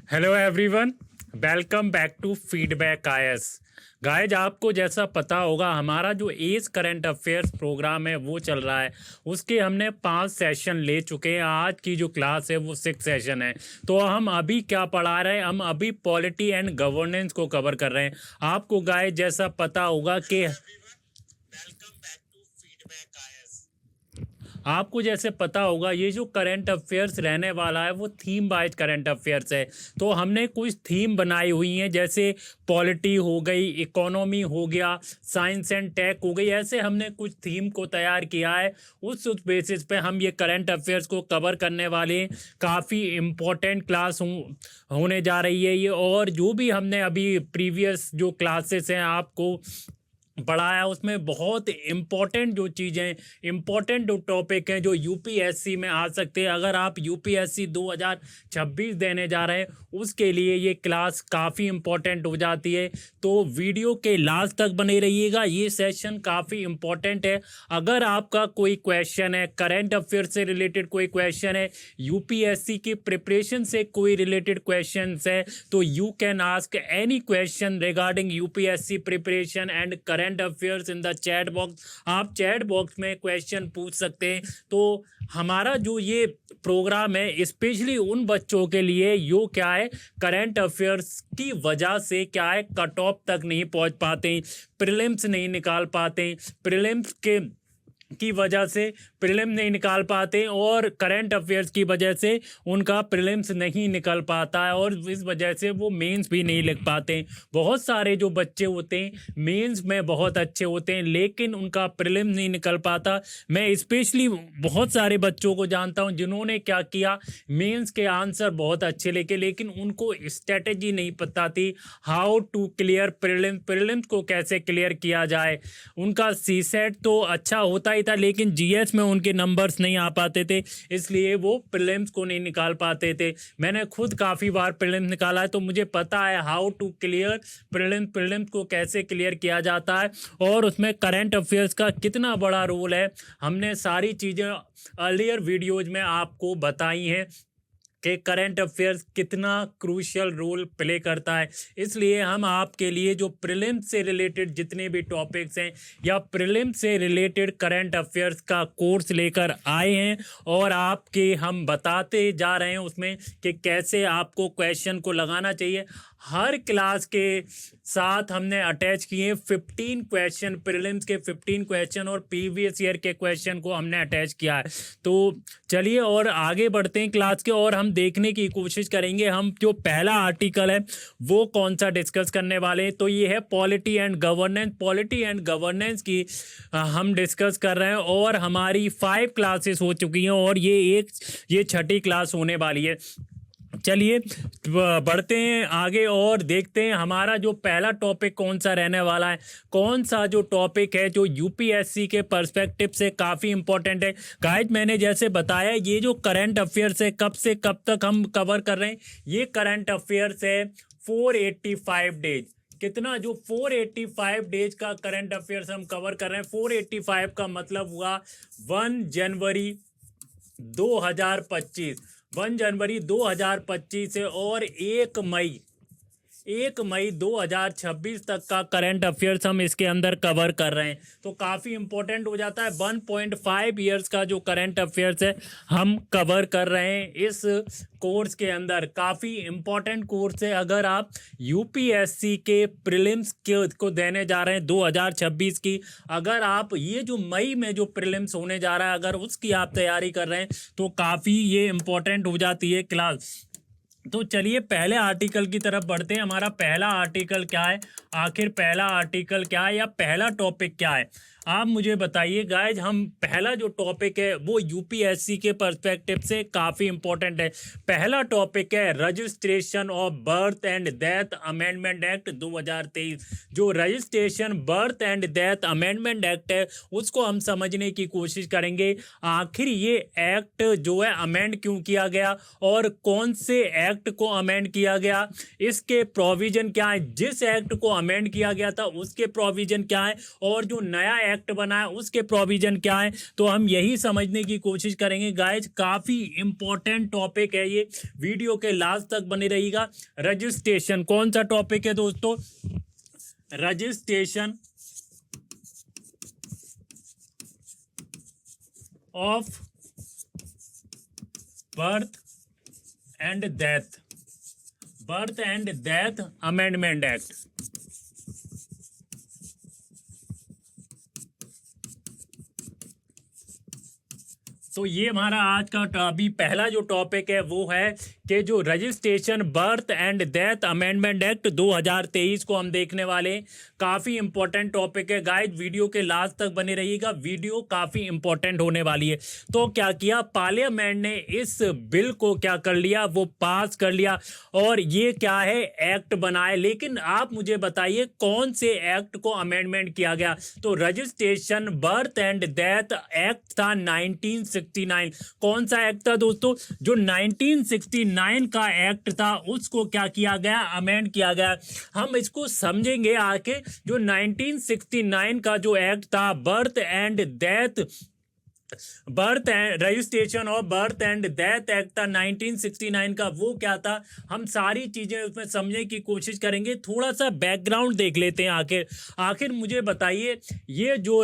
Hello everyone, welcome back to feedback IAS. Guys, आपको जैसा पता होगा हमारा जो एज करंट अफेयर्स प्रोग्राम है वो चल रहा है। उसके हमने 5 सेशन ले चुके हैं। आज की जो क्लास है वो 6 सेशन है। तो हम अभी क्या पढ़ा रहे हैं, हम अभी पॉलिटी एंड गवर्नेंस को कवर कर रहे हैं। आपको गाइज जैसा पता होगा कि आपको जैसे पता होगा ये जो करंट अफेयर्स रहने वाला है वो थीम वाइज करंट अफेयर्स है। तो हमने कुछ थीम बनाई हुई हैं, जैसे पॉलिटी हो गई, इकोनॉमी हो गया, साइंस एंड टेक हो गई। ऐसे हमने कुछ थीम को तैयार किया है। उस बेसिस पे हम ये करंट अफेयर्स को कवर करने वाले हैं। काफ़ी इम्पोर्टेंट क्लास होने जा रही है ये। और जो भी हमने अभी प्रीवियस जो क्लासेस हैं आपको पढ़ाया, उसमें बहुत इम्पोर्टेंट जो चीज़ें, इम्पोर्टेंट जो टॉपिक हैं जो यूपीएससी में आ सकते हैं। अगर आप यूपीएससी 2026 देने जा रहे हैं उसके लिए ये क्लास काफ़ी इम्पोर्टेंट हो जाती है। तो वीडियो के लास्ट तक बने रहिएगा, ये सेशन काफ़ी इम्पोर्टेंट है। अगर आपका कोई क्वेश्चन है, करंट अफेयर से रिलेटेड कोई क्वेश्चन है, यूपीएससी की प्रिपरेशन से कोई रिलेटेड क्वेश्चन है, तो you can ask any question regarding UPSC preparation and current affairs in the chat box. आप चैट बॉक्स में क्वेश्चन पूछ सकते हैं। तो हमारा जो ये प्रोग्राम है स्पेशली उन बच्चों के लिए यो क्या है, करंट अफेयर्स की वजह से क्या है, कट ऑफ तक नहीं पहुंच पाते, प्रीलिम्स नहीं निकाल पाते, प्रीलिम्स की वजह से प्रीलिम नहीं निकाल पाते, और करंट अफेयर्स की वजह से उनका प्रीलिम्स नहीं निकल पाता है, और इस वजह से वो मेंस भी नहीं लिख पाते। बहुत सारे जो बच्चे होते हैं मेंस में बहुत अच्छे होते हैं लेकिन उनका प्रीलिम नहीं निकल पाता। मैं स्पेशली बहुत सारे बच्चों को जानता हूं जिन्होंने क्या किया, मेंस के आंसर बहुत अच्छे लेके, लेकिन उनको स्ट्रेटेजी नहीं पता थी हाउ टू क्लियर प्रीलिम्स को कैसे क्लियर किया जाए। उनका सी सेट तो अच्छा होता ही था लेकिन जीएस में उनके नंबर्स नहीं आ पाते थे, इसलिए वो प्रीलिम्स को नहीं निकाल पाते थे। मैंने खुद काफ़ी बार प्रीलिम्स निकाला है तो मुझे पता है हाउ टू क्लियर प्रीलिम्स को कैसे क्लियर किया जाता है, और उसमें करंट अफेयर्स का कितना बड़ा रोल है। हमने सारी चीज़ें अर्लियर वीडियोज में आपको बताई हैं कि करंट अफेयर्स कितना क्रूशियल रोल प्ले करता है। इसलिए हम आपके लिए जो प्रीलिम्स से रिलेटेड जितने भी टॉपिक्स हैं या प्रीलिम्स से रिलेटेड करंट अफेयर्स का कोर्स लेकर आए हैं, और आपके हम बताते जा रहे हैं उसमें कि कैसे आपको क्वेश्चन को लगाना चाहिए। हर क्लास के साथ हमने अटैच किए 15 क्वेश्चन, प्रीलिम्स के 15 क्वेश्चन और प्रीवियस ईयर के क्वेश्चन को हमने अटैच किया है। तो चलिए और आगे बढ़ते हैं क्लास के, और हम देखने की कोशिश करेंगे हम जो पहला आर्टिकल है वो कौन सा डिस्कस करने वाले हैं। तो ये है polity and governance. Polity and governance की हम डिस्कस कर रहे हैं, और हमारी 5 क्लासेस हो चुकी हैं और ये छठी क्लास होने वाली है। चलिए बढ़ते हैं आगे और देखते हैं हमारा जो पहला टॉपिक कौन सा रहने वाला है। कौन सा जो टॉपिक है जो यूपीएससी के पर्सपेक्टिव से काफ़ी इंपॉर्टेंट है। गाइज, मैंने जैसे बताया ये जो करंट अफेयर्स है कब से कब तक हम कवर कर रहे हैं, ये करंट अफेयर्स है 485 डेज। कितना, जो 485 डेज का करंट अफेयर्स हम कवर कर रहे हैं। 485 का मतलब हुआ 1 जनवरी 2025, 1 जनवरी 2025 से और 1 मई 2026 तक का करंट अफेयर्स हम इसके अंदर कवर कर रहे हैं। तो काफ़ी इंपॉर्टेंट हो जाता है। 1.5 ईयर्स का जो करंट अफेयर्स है हम कवर कर रहे हैं इस कोर्स के अंदर। काफ़ी इंपॉर्टेंट कोर्स है। अगर आप यूपीएससी के प्रीलिम्स को देने जा रहे हैं 2026 की, अगर आप ये जो मई में जो प्रीलिम्स होने जा रहा है अगर उसकी आप तैयारी कर रहे हैं तो काफ़ी ये इंपॉर्टेंट हो जाती है क्लास। तो चलिए पहले आर्टिकल की तरफ बढ़ते हैं। हमारा पहला आर्टिकल क्या है, आखिर पहला आर्टिकल क्या है या पहला टॉपिक क्या है, आप मुझे बताइए। गाइज, हम पहला जो टॉपिक है वो यूपीएससी के पर्सपेक्टिव से काफ़ी इंपॉर्टेंट है। पहला टॉपिक है registration of birth and death amendment act 2023। जो registration birth and death amendment act है उसको हम समझने की कोशिश करेंगे। आखिर ये एक्ट जो है अमेंड क्यों किया गया और कौन से एक्ट को अमेंड किया गया, इसके प्रोविजन क्या है, जिस एक्ट को अमेंड किया गया था उसके प्रोविजन क्या है, और जो नया एक्ट बना है उसके प्रोविजन क्या है, तो हम यही समझने की कोशिश करेंगे गाइज। काफ़ी इंपॉर्टेंट टॉपिक है ये, वीडियो के लास्ट तक बने रहिएगा। रजिस्ट्रेशन कौन सा टॉपिक है दोस्तों? Registration of birth and death amendment act. तो ये हमारा आज का अभी पहला जो टॉपिक है वो है कि जो registration birth and death amendment act 2023 को हम देखने वाले हैं। काफ़ी इंपॉर्टेंट टॉपिक है गाइस, वीडियो के लास्ट तक बने रहिएगा, वीडियो काफ़ी इंपॉर्टेंट होने वाली है। तो क्या किया पार्लियामेंट ने, इस बिल को क्या कर लिया, वो पास कर लिया और ये क्या है, एक्ट बनाए। लेकिन आप मुझे बताइए कौन से एक्ट को अमेंडमेंट किया गया? तो registration birth and death act था 1969। कौन सा एक्ट था दोस्तों? जो 1969 का एक्ट था उसको क्या किया गया, अमेंड किया गया। हम इसको समझेंगे आके। जो 1969 का जो एक्ट था registration of birth and death act था 1969 का, वो क्या था, हम सारी चीजें उसमें समझने की कोशिश करेंगे। थोड़ा सा बैकग्राउंड देख लेते हैं। आखिर मुझे बताइए, ये जो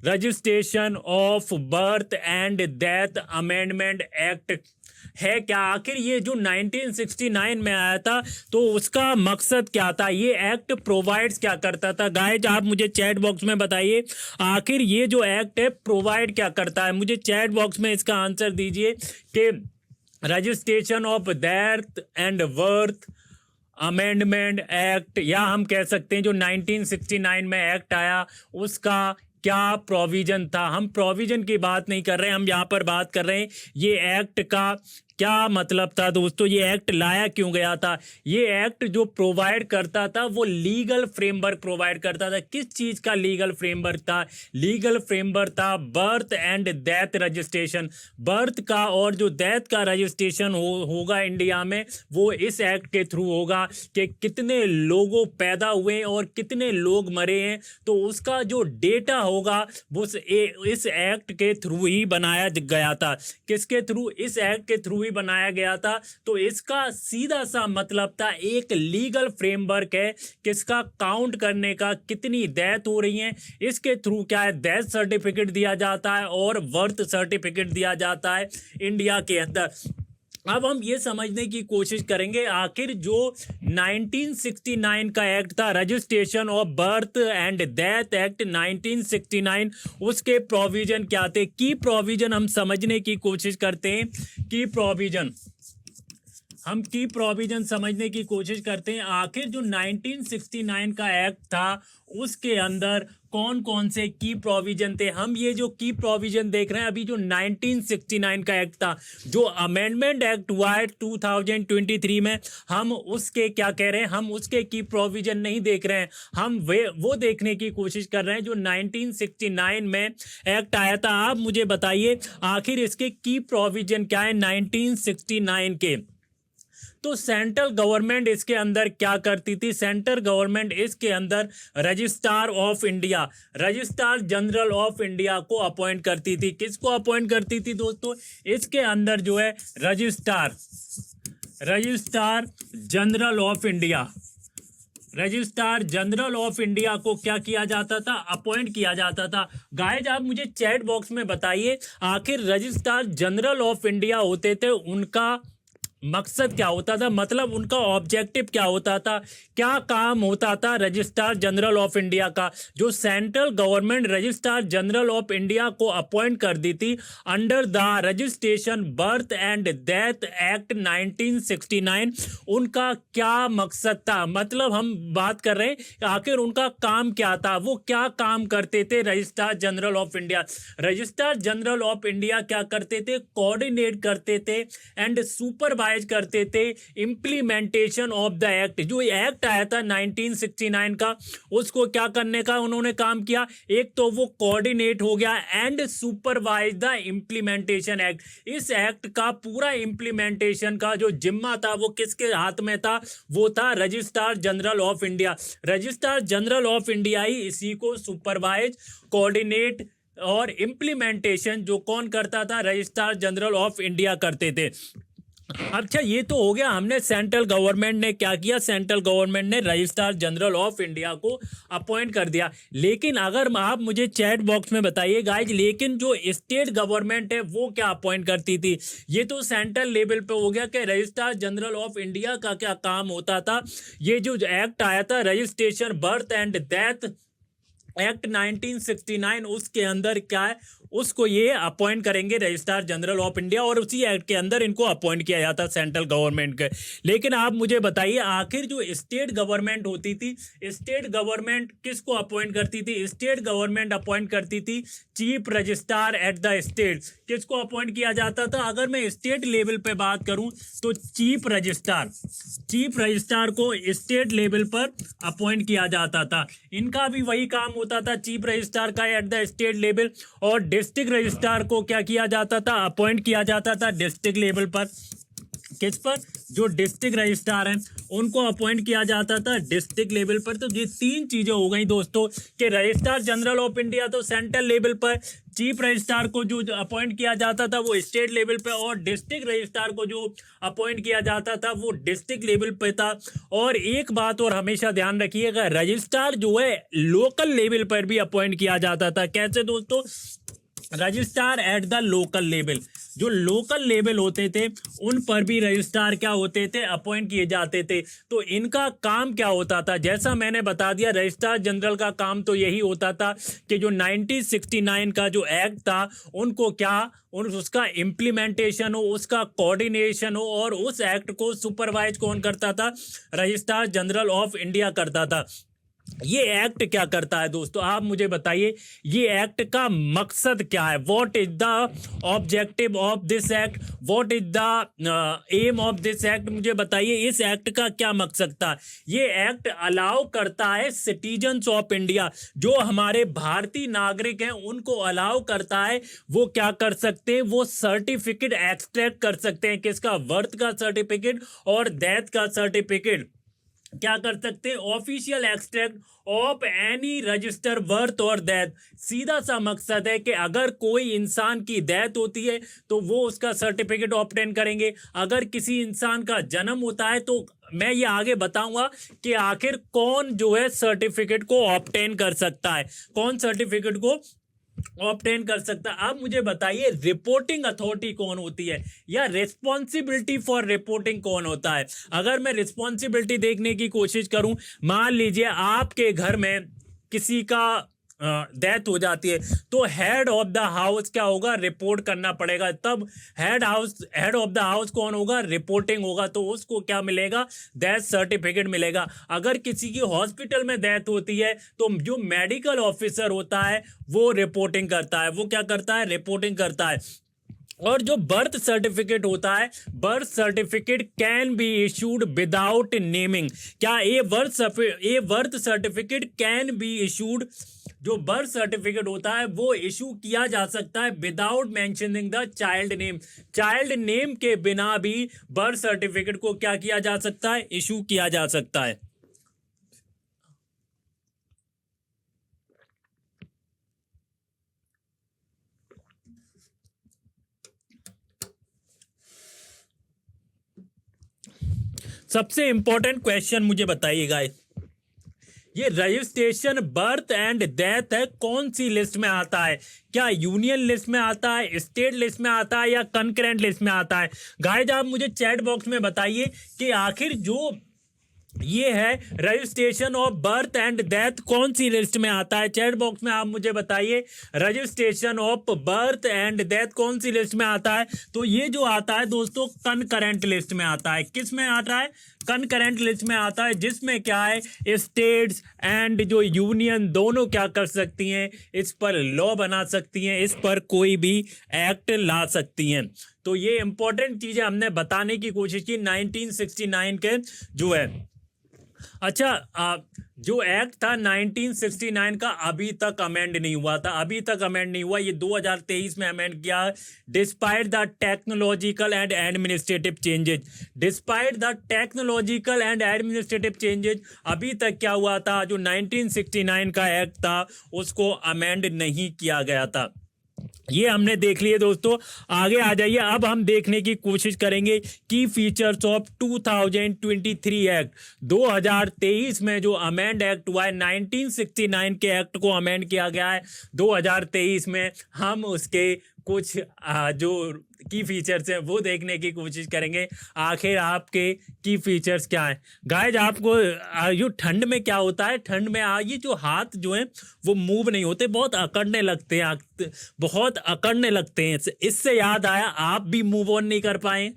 registration of birth and death amendment act है क्या, आखिर ये जो 1969 में आया था तो उसका मकसद क्या था? ये एक्ट प्रोवाइड्स क्या करता था? गाइज आप मुझे चैट बॉक्स में बताइए, आखिर ये जो एक्ट है प्रोवाइड क्या करता है? मुझे चैट बॉक्स में इसका आंसर दीजिए कि registration of death and birth amendment act, या हम कह सकते हैं जो 1969 में एक्ट आया उसका क्या प्रोविजन था। हम प्रोविजन की बात नहीं कर रहे हैं, हम यहाँ पर बात कर रहे हैं ये एक्ट का क्या मतलब था दोस्तों, ये एक्ट लाया क्यों गया था। ये एक्ट जो प्रोवाइड करता था वो लीगल फ्रेमवर्क प्रोवाइड करता था। किस चीज़ का लीगल फ्रेमवर्क था? लीगल फ्रेमवर्क था birth and death registration. Birth का और जो डेथ का रजिस्ट्रेशन होगा इंडिया में, वो इस एक्ट के थ्रू होगा कि कितने लोगों पैदा हुए और कितने लोग मरे हैं, तो उसका जो डेटा होगा वो इस एक्ट के थ्रू ही बनाया गया था। किसके थ्रू? इस एक्ट के थ्रू बनाया गया था। तो इसका सीधा सा मतलब था एक लीगल फ्रेमवर्क है किसका, काउंट करने का, कितनी डेथ हो रही है। इसके थ्रू क्या है, डेथ सर्टिफिकेट दिया जाता है और बर्थ सर्टिफिकेट दिया जाता है इंडिया के अंदर। अब हम ये समझने की कोशिश करेंगे आखिर जो 1969 का एक्ट था, registration of birth and death act 1969, उसके प्रोविजन क्या थे। की प्रोविजन हम समझने की कोशिश करते हैं। की प्रोविजन समझने की कोशिश करते हैं। आखिर जो 1969 का एक्ट था उसके अंदर कौन कौन से की प्रोविजन थे। हम ये जो की प्रोविजन देख रहे हैं अभी, जो 1969 का एक्ट था, जो अमेंडमेंट एक्ट हुआ है 2023 में, हम उसके क्या कह रहे हैं, हम उसके की प्रोविजन नहीं देख रहे हैं। हम वो देखने की कोशिश कर रहे हैं जो 1969 में एक्ट आया था। आप मुझे बताइए आखिर इसके की प्रोविजन क्या है 1969 के। तो सेंट्रल गवर्नमेंट इसके अंदर क्या करती थी? सेंट्रल गवर्नमेंट इसके अंदर रजिस्ट्रार जनरल ऑफ इंडिया को अपॉइंट करती थी। किसको अपॉइंट करती थी दोस्तों? इसके अंदर जो है रजिस्ट्रार जनरल ऑफ इंडिया को क्या किया जाता था? अपॉइंट किया जाता था। गाइज आप मुझे चैट बॉक्स में बताइए आखिर रजिस्ट्रार जनरल ऑफ इंडिया होते थे, उनका मकसद क्या होता था, मतलब उनका ऑब्जेक्टिव क्या होता था, क्या काम होता था रजिस्ट्रार जनरल ऑफ इंडिया का। जो central government registrar general of India को अपॉइंट कर दी थी under the registration birth and death act 1969, उनका क्या मकसद था, मतलब हम बात कर रहे हैं आखिर उनका काम क्या था, वो क्या काम करते थे registrar general of India. Registrar general of India क्या करते थे? कोऑर्डिनेट करते थे एंड सुपरवाइज सुपरवाइज करते थे इम्प्लीमेंटेशन ऑफ द एक्ट। जो एक्ट आया था 1969 का, उसको क्या करने का उन्होंने काम किया, एक तो वो कोऑर्डिनेट हो गया and supervise the implementation act. इस एक्ट का पूरा इम्प्लीमेंटेशन का जो जिम्मा था वो किसके हाथ में था, वो था registrar general of India. Registrar general of India ही इसी को सुपरवाइज, कोऑर्डिनेट और इम्प्लीमेंटेशन जो कौन करता था, रजिस्ट्रार जनरल ऑफ इंडिया करते थे। अच्छा, ये तो हो गया, हमने सेंट्रल गवर्नमेंट ने क्या किया, सेंट्रल गवर्नमेंट ने रजिस्ट्रार जनरल ऑफ इंडिया को अपॉइंट कर दिया। लेकिन अगर आप मुझे चैट बॉक्स में बताइए गाइज, लेकिन जो स्टेट गवर्नमेंट है वो क्या अपॉइंट करती थी। ये तो सेंट्रल लेवल पे हो गया कि रजिस्ट्रार जनरल ऑफ इंडिया का क्या काम होता था। ये जो एक्ट आया था registration birth and death act 1969, उसके अंदर क्या है, उसको ये अपॉइंट करेंगे रजिस्ट्रार जनरल ऑफ इंडिया, और उसी एक्ट के अंदर इनको अपॉइंट किया जाता सेंट्रल गवर्नमेंट के। लेकिन आप मुझे बताइए, आखिर जो स्टेट गवर्नमेंट होती थी, स्टेट गवर्नमेंट किसको अपॉइंट करती थी, स्टेट गवर्नमेंट अपॉइंट करती थी chief registrar eight the state. किसको अपॉइंट किया जाता था, अगर मैं स्टेट लेवल पे बात करूं तो चीफ रजिस्ट्रार को स्टेट लेवल पर अपॉइंट किया जाता था। इनका भी वही काम होता था चीफ रजिस्ट्रार का एट द स्टेट लेवल, और डिस्ट्रिक्ट रजिस्ट्रार को क्या किया जाता था, अपॉइंट किया जाता था डिस्ट्रिक्ट लेवल पर। किस पर, जो डिस्ट्रिक्ट रजिस्ट्रार हैं उनको अपॉइंट किया जाता था डिस्ट्रिक्ट लेवल पर। तो ये तीन चीजें हो गई दोस्तों कि रजिस्ट्रार जनरल ऑफ इंडिया तो सेंट्रल लेवल पर, चीफ रजिस्ट्रार को जो अपॉइंट किया जाता था वो स्टेट लेवल पे, और डिस्ट्रिक्ट रजिस्ट्रार को जो अपॉइंट किया जाता था वो डिस्ट्रिक्ट लेवल पे था। और एक बात और हमेशा ध्यान रखिएगा, रजिस्ट्रार जो है लोकल लेवल पर भी अपॉइंट किया जाता था। कैसे दोस्तों, registrar at the local level, जो लोकल लेवल होते थे उन पर भी रजिस्ट्रार क्या होते थे, अपॉइंट किए जाते थे। तो इनका काम क्या होता था, जैसा मैंने बता दिया, रजिस्ट्रार जनरल का काम तो यही होता था कि जो 1969 का जो एक्ट था उनको क्या, उसका इम्प्लीमेंटेशन हो, उसका कोऑर्डिनेशन हो, और उस एक्ट को सुपरवाइज कौन करता था, रजिस्ट्रार जनरल ऑफ इंडिया करता था। ये एक्ट क्या करता है दोस्तों, आप मुझे बताइए, ये एक्ट का मकसद क्या है, what is the objective of this act, what is the aim of this act. मुझे बताइए इस एक्ट का क्या मकसद था। ये एक्ट अलाउ करता है सिटीजन्स ऑफ इंडिया, जो हमारे भारतीय नागरिक हैं उनको अलाउ करता है, वो क्या कर सकते हैं, वो सर्टिफिकेट एक्सट्रैक्ट कर सकते हैं। किसका, बर्थ का सर्टिफिकेट और डेथ का सर्टिफिकेट क्या कर सकते हैं, official extract of any register birth और डेथ। सीधा सा मकसद है कि अगर कोई इंसान की डेथ होती है तो वो उसका सर्टिफिकेट ऑब्टेन करेंगे, अगर किसी इंसान का जन्म होता है तो मैं ये आगे बताऊंगा कि आखिर कौन जो है सर्टिफिकेट को ऑब्टेन कर सकता है, कौन सर्टिफिकेट को ऑब्टेन कर सकता है। आप मुझे बताइए रिपोर्टिंग अथॉरिटी कौन होती है, या रिस्पॉन्सिबिलिटी फॉर रिपोर्टिंग कौन होता है। अगर मैं रिस्पॉन्सिबिलिटी देखने की कोशिश करूं, मान लीजिए आपके घर में किसी का डेथ हो जाती है तो हेड ऑफ द हाउस क्या होगा, रिपोर्ट करना पड़ेगा। तब हेड ऑफ द हाउस कौन होगा, रिपोर्टिंग होगा, तो उसको क्या मिलेगा, डेथ सर्टिफिकेट मिलेगा। अगर किसी की हॉस्पिटल में डेथ होती है तो जो मेडिकल ऑफिसर होता है वो रिपोर्टिंग करता है, वो क्या करता है, रिपोर्टिंग करता है। और जो बर्थ सर्टिफिकेट होता है, birth certificate can be issued without naming. क्या ये birth certificate can be issued, जो बर्थ सर्टिफिकेट होता है वो इशू किया जा सकता है without mentioning the child name. Child name के बिना भी बर्थ सर्टिफिकेट को क्या किया जा सकता है, इशू किया जा सकता है। सबसे इंपॉर्टेंट क्वेश्चन मुझे बताइएगा, ये रजिस्ट्रेशन बर्थ एंड डेथ है कौन सी लिस्ट में आता है, क्या यूनियन लिस्ट में आता है, स्टेट लिस्ट में आता है, या कंकरेंट लिस्ट में आता है। गाइस आप मुझे चैट बॉक्स में बताइए कि आखिर जो ये है registration of birth and death कौन सी लिस्ट में आता है। चैट बॉक्स में आप मुझे बताइए registration of birth and death कौन सी लिस्ट में आता है। तो ये जो आता है दोस्तों कंकरेंट लिस्ट में आता है। किस में आता है, कनकरेंट लिस्ट में आता है, जिसमें क्या है स्टेट्स एंड जो यूनियन दोनों क्या कर सकती हैं, इस पर लॉ बना सकती हैं, इस पर कोई भी एक्ट ला सकती हैं। तो ये इंपॉर्टेंट चीज़ें हमने बताने की कोशिश की 1969 के जो है। अच्छा, जो एक्ट था 1969 का अभी तक अमेंड नहीं हुआ था, अभी तक अमेंड नहीं हुआ, ये 2023 में अमेंड किया। Despite the technological and administrative changes, despite the technological and administrative changes, अभी तक क्या हुआ था, जो 1969 का एक्ट था उसको अमेंड नहीं किया गया था। ये हमने देख लिए दोस्तों। आगे आ जाइए, अब हम देखने की कोशिश करेंगे की फीचर्स ऑफ 2023 एक्ट। 2023 में जो अमेंड एक्ट हुआ है, 1969 के एक्ट को अमेंड किया गया है 2023 में। हम उसके कुछ जो की फीचर्स हैं वो देखने की कोशिश करेंगे, आखिर आपके की फीचर्स क्या हैं। गाइज, आपको जो ठंड में क्या होता है, ठंड में ये जो हाथ जो है वो मूव नहीं होते, बहुत अकड़ने लगते हैं, बहुत अकड़ने लगते हैं। इससे याद आया, आप भी मूव ऑन नहीं कर पाए,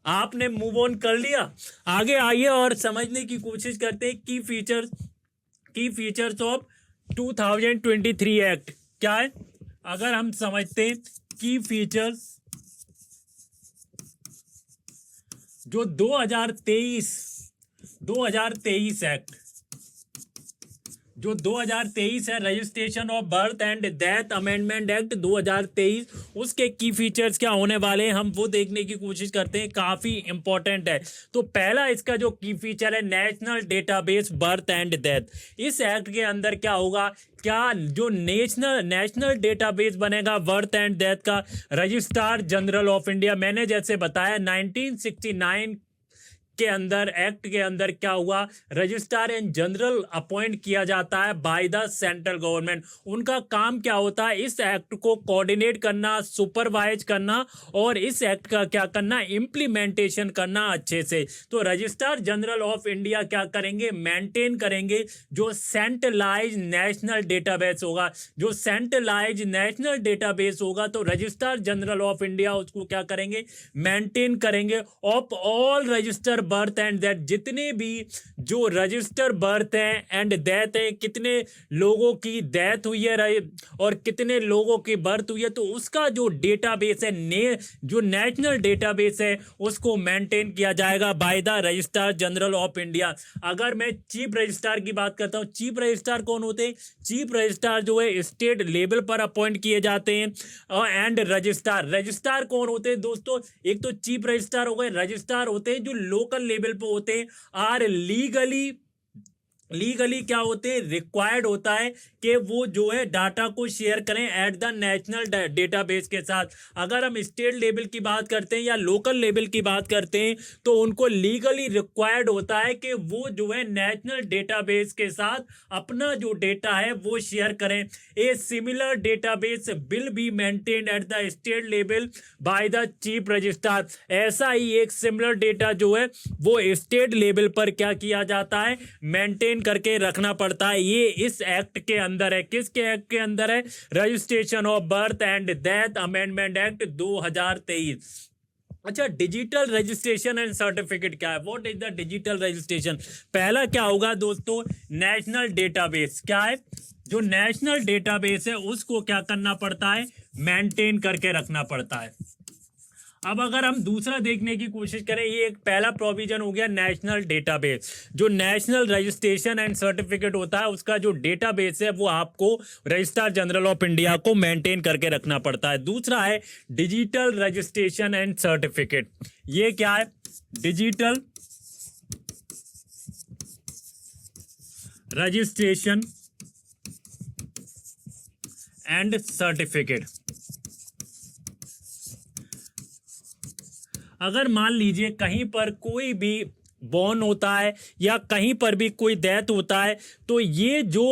आपने मूव ऑन कर लिया। आगे आइए और समझने की कोशिश करते हैं की फीचर्स ऑफ 2023 एक्ट क्या है। अगर हम समझते हैं की फीचर्स जो 2023 एक्ट, जो 2023 है, registration of birth and death amendment act 2023, उसके की फीचर्स क्या होने वाले हैं हम वो देखने की कोशिश करते हैं, काफ़ी इंपॉर्टेंट है। तो पहला इसका जो की फीचर है, national database birth and death. इस एक्ट के अंदर क्या होगा, क्या जो नेशनल डेटाबेस बनेगा बर्थ एंड डेथ का, रजिस्ट्रार जनरल ऑफ इंडिया, मैंने जैसे बताया 1969 के अंदर एक्ट के अंदर क्या हुआ, रजिस्ट्रार इन जनरल अपॉइंट किया जाता है बाय द सेंट्रल गवर्नमेंट। उनका काम क्या होता है, इस एक्ट को कोऑर्डिनेट करना, सुपरवाइज करना और इस एक्ट का क्या करना, इम्प्लीमेंटेशन करना अच्छे से। तो रजिस्ट्रार जनरल ऑफ इंडिया क्या करेंगे, मेंटेन करेंगे जो सेंट्रलाइज नेशनल डेटाबेस होगा। जो सेंट्रलाइज नेशनल डेटाबेस होगा तो रजिस्ट्रार जनरल ऑफ इंडिया उसको क्या करेंगे, मेंटेन करेंगे। Of all register birth and death, जितने भी जो रजिस्टर बर्थ हैं एंड डेथ है, कितने लोगों की डेथ हुई है और कितने लोगों की बर्थ हुई है, तो उसका जो डेटाबेस है, जो नेशनल डेटाबेस है, उसको मेंटेन किया जाएगा by the registrar general of India. अगर मैं चीफ रजिस्ट्रार की बात करता हूँ, चीफ रजिस्ट्रार कौन होते हैं, चीफ रजिस्ट्रार जो है स्टेट लेवल पर अपॉइंट किए जाते हैं। एंड रजिस्ट्रार कौन होते हैं दोस्तों, एक तो चीफ रजिस्ट्रार हो गए, रजिस्ट्रार होते हैं जो लोकल लेवल पे होते हैं, आर लीगली क्या होते हैं, रिक्वायर्ड होता है कि वो जो है डाटा को शेयर करें एट द नेशनल डेटाबेस के साथ। अगर हम स्टेट लेवल की बात करते हैं या लोकल लेवल की बात करते हैं तो उनको लीगली रिक्वायर्ड होता है कि वो जो है नेशनल डेटाबेस के साथ अपना जो डेटा है वो शेयर करें। A similar database will be maintained at the state level by the chief registrar. ऐसा ही एक सिमिलर डेटा जो है वो स्टेट लेवल पर क्या किया जाता है, मेंटेन करके रखना पड़ता है। ये इस एक्ट के अंदर है। किसके एक्ट के अंदर है, registration of birth and death amendment act 2023। अच्छा, डिजिटल रजिस्ट्रेशन एंड सर्टिफिकेट क्या है, what is the digital registration. पहला क्या होगा दोस्तों, नेशनल डेटाबेस क्या है, जो नेशनल डेटाबेस है उसको क्या करना पड़ता है, मेंटेन करके रखना पड़ता है। अब अगर हम दूसरा देखने की कोशिश करें, ये एक पहला प्रोविजन हो गया नेशनल डेटाबेस। जो नेशनल रजिस्ट्रेशन एंड सर्टिफिकेट होता है उसका जो डेटाबेस है वो आपको रजिस्ट्रार जनरल ऑफ इंडिया को मेंटेन करके रखना पड़ता है। दूसरा है डिजिटल रजिस्ट्रेशन एंड सर्टिफिकेट। ये क्या है, डिजिटल रजिस्ट्रेशन एंड सर्टिफिकेट। अगर मान लीजिए कहीं पर कोई भी बॉर्न होता है या कहीं पर भी कोई डेथ होता है तो ये जो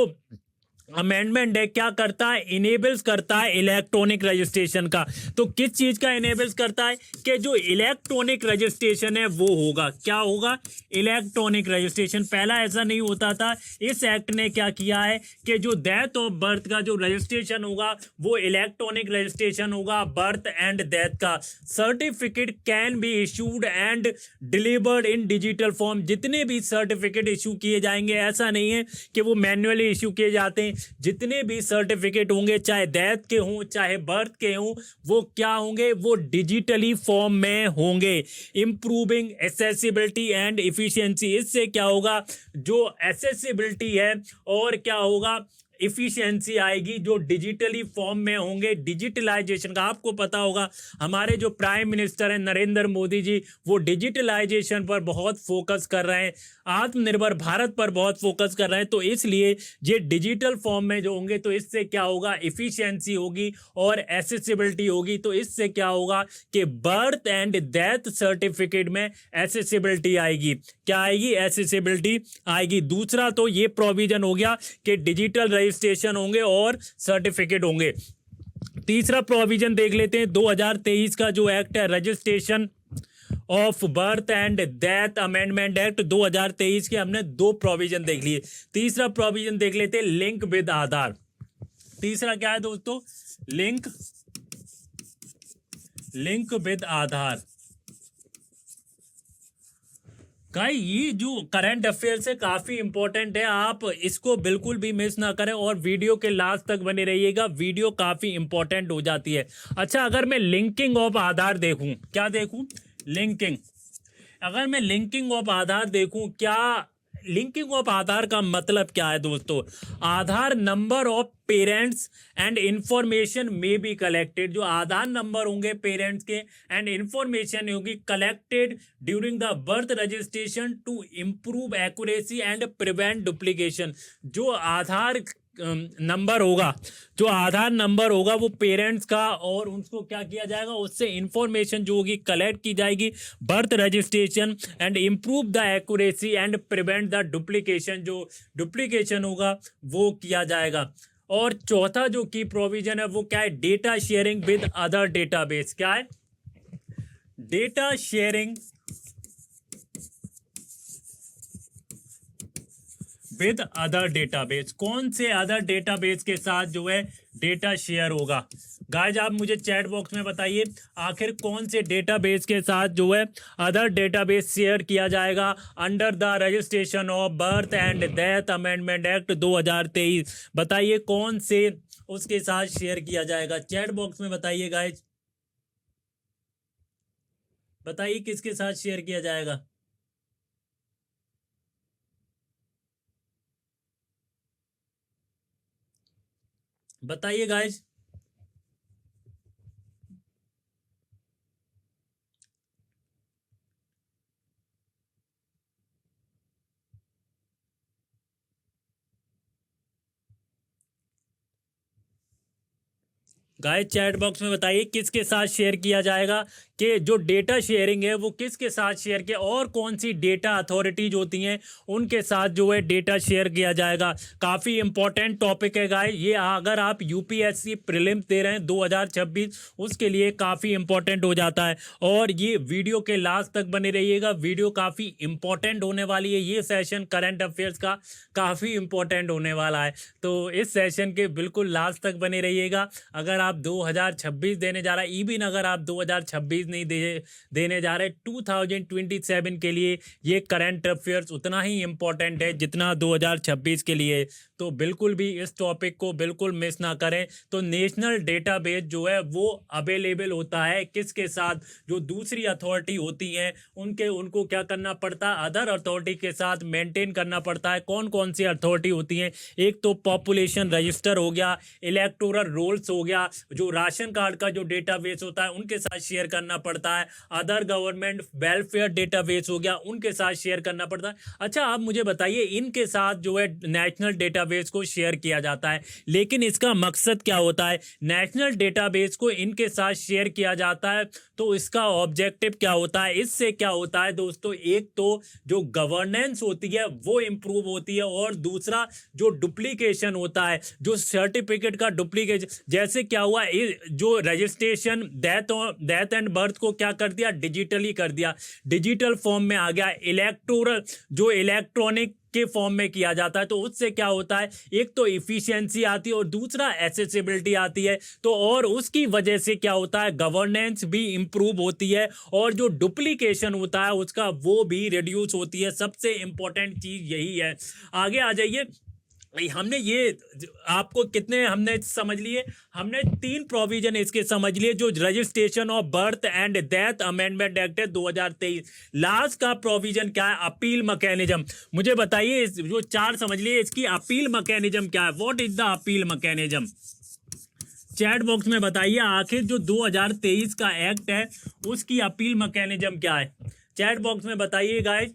अमेंडमेंट है क्या करता है, इनेबल्स करता है इलेक्ट्रॉनिक रजिस्ट्रेशन का। तो किस चीज का इनेबल्स करता है कि जो इलेक्ट्रॉनिक रजिस्ट्रेशन है वो होगा, क्या होगा, इलेक्ट्रॉनिक रजिस्ट्रेशन। पहला ऐसा नहीं होता था। इस एक्ट ने क्या किया है कि जो डेथ ऑफ बर्थ का जो रजिस्ट्रेशन होगा वो इलेक्ट्रॉनिक रजिस्ट्रेशन होगा। बर्थ एंड डेथ का certificate can be issued and delivered in digital form. जितने भी सर्टिफिकेट इशू किए जाएंगे, ऐसा नहीं है कि वो मैन्युअली इशू किए जाते हैं। जितने भी सर्टिफिकेट होंगे, चाहे डेथ के हों चाहे बर्थ के हों, वो क्या होंगे, वो डिजिटली फॉर्म में होंगे। इंप्रूविंग एसेसिबिलिटी एंड इफिशिएंसी, इससे क्या होगा, जो एसेसिबिलिटी है और क्या होगा, इफिशिएंसी आएगी, जो डिजिटली फॉर्म में होंगे। डिजिटलाइजेशन का आपको पता होगा, हमारे जो प्राइम मिनिस्टर हैं नरेंद्र मोदी जी, वो डिजिटलाइजेशन पर बहुत फोकस कर रहे हैं, आत्मनिर्भर भारत पर बहुत फोकस कर रहे हैं। तो इसलिए ये डिजिटल फॉर्म में जो होंगे, तो इससे क्या होगा, इफिशिएंसी होगी और एसेसिबिलिटी होगी। तो इससे क्या होगा कि बर्थ एंड डेथ सर्टिफिकेट में एसेसिबिलिटी आएगी। क्या आएगी, एसेसिबिलिटी आएगी। दूसरा तो ये प्रोविजन हो गया कि डिजिटल रजिस्ट्रेशन होंगे और सर्टिफिकेट होंगे। तीसरा प्रोविजन देख लेते हैं 2023 का जो एक्ट है, registration of birth and death amendment act 2023 के हमने दो प्रोविजन देख लिए। तीसरा प्रोविजन देख लेते हैं, लिंक विद आधार। तीसरा क्या है दोस्तों, लिंक विद आधार। गाइस ये जो करंट अफेयर से काफ़ी इंपॉर्टेंट है, आप इसको बिल्कुल भी मिस ना करें और वीडियो के लास्ट तक बने रहिएगा, वीडियो काफ़ी इंपॉर्टेंट हो जाती है। अच्छा, अगर मैं लिंकिंग ऑफ आधार देखूं, क्या देखूं, लिंकिंग, अगर मैं लिंकिंग ऑफ आधार देखूं, क्या लिंकिंग ऑफ आधार का मतलब क्या है दोस्तों, Aadhaar number of parents and information में बी कलेक्टेड। जो आधार नंबर होंगे पेरेंट्स के एंड इंफॉर्मेशन होगी collected during the birth registration to improve accuracy and prevent duplication. जो आधार नंबर होगा, जो आधार नंबर होगा वो पेरेंट्स का, और उसको क्या किया जाएगा, उससे इंफॉर्मेशन जो होगी कलेक्ट की जाएगी birth registration and improve the accuracy and prevent the duplication. जो डुप्लीकेशन होगा वो किया जाएगा। और चौथा जो की प्रोविजन है वो क्या है, data sharing with other database. क्या है, data sharing with other database. कौन से अदर डेटाबेस के साथ जो है डेटा शेयर होगा। गाइज आप मुझे चैट बॉक्स में बताइए आखिर कौन से डेटाबेस के साथ जो है अदर डेटाबेस शेयर किया जाएगा under the registration of birth and death amendment act 2023। बताइए कौन से उसके साथ शेयर किया जाएगा, चैट बॉक्स में बताइए गाइज, बताइए किसके साथ शेयर किया जाएगा। बताइए गाइज। गाइस चैट बॉक्स में बताइए किसके साथ शेयर किया जाएगा, कि जो डेटा शेयरिंग है वो किसके साथ शेयर किया, और कौन सी डेटा अथॉरिटीज होती हैं उनके साथ जो है डेटा शेयर किया जाएगा। काफ़ी इंपॉर्टेंट टॉपिक है गाइस ये, अगर आप यूपीएससी प्रीलिम्स दे रहे हैं 2026 उसके लिए काफ़ी इंपॉर्टेंट हो जाता है। और ये वीडियो के लास्ट तक बने रहिएगा, वीडियो काफ़ी इंपॉर्टेंट होने वाली है। ये सेशन करंट अफेयर्स का काफ़ी इंपॉर्टेंट होने वाला है, तो इस सेशन के बिल्कुल लास्ट तक बने रहिएगा। अगर आप 2026 देने जा रहा है, इवन अगर आप 2026 नहीं देने जा रहे, 2027 के लिए ये करंट अफेयर्स उतना ही इंपॉर्टेंट है जितना 2026 के लिए। तो बिल्कुल भी इस टॉपिक को बिल्कुल मिस ना करें। तो नेशनल डेटाबेस जो है वो अवेलेबल होता है किसके साथ, जो दूसरी अथॉरिटी होती हैं उनको क्या करना पड़ता है, अदर अथॉरिटी के साथ मेंटेन करना पड़ता है। कौन कौन सी अथॉरिटी होती हैं, एक तो पॉपुलेशन रजिस्टर हो गया, इलेक्टोरल रोल्स हो गया, जो राशन कार्ड का जो डेटाबेस होता है उनके साथ शेयर करना पड़ता है, अदर गवर्नमेंट वेलफेयर डेटाबेस हो गया उनके साथ शेयर करना पड़ता है। अच्छा आप मुझे बताइए, इनके साथ जो है नेशनल डेटाबेस को शेयर किया जाता है, लेकिन इसका मकसद क्या होता है? नेशनल डेटाबेस को इनके साथ शेयर किया जाता है तो इसका ऑब्जेक्टिव क्या होता है? इससे क्या होता है दोस्तों, एक तो जो गवर्नेंस होती है वो इम्प्रूव होती है, और दूसरा जो डुप्लीकेशन होता है, जो सर्टिफिकेट का डुप्लीकेशन, जैसे क्या हुआ जो रजिस्ट्रेशन डेथ एंड बर्थ को क्या कर दिया, डिजिटली कर दिया, डिजिटल फॉर्म में आ गया, इलेक्टोरल जो इलेक्ट्रॉनिक के फॉर्म में किया जाता है, तो उससे क्या होता है, एक तो इफिशियंसी आती है और दूसरा एसेसिबिलिटी आती है, तो और उसकी वजह से क्या होता है, गवर्नेंस भी इंप्रूव होती है और जो डुप्लीकेशन होता है उसका वो भी रिड्यूस होती है। सबसे इंपॉर्टेंट चीज यही है। आगे आ जाइए, हमने ये आपको कितने हमने समझ लिए, हमने 3 प्रोविजन इसके समझ लिए, जो registration of birth and death amendment act है 2023। लास्ट का प्रोविजन क्या है, अपील मैकेनिज्म। मुझे बताइए जो 4 समझ लिए, इसकी अपील मैकेनिज्म क्या है, what is the appeal mechanism? Chat box में बताइए, आखिर जो 2023 का एक्ट है उसकी अपील मैकेनिज्म क्या है? चैट बॉक्स में बताइए गाइस,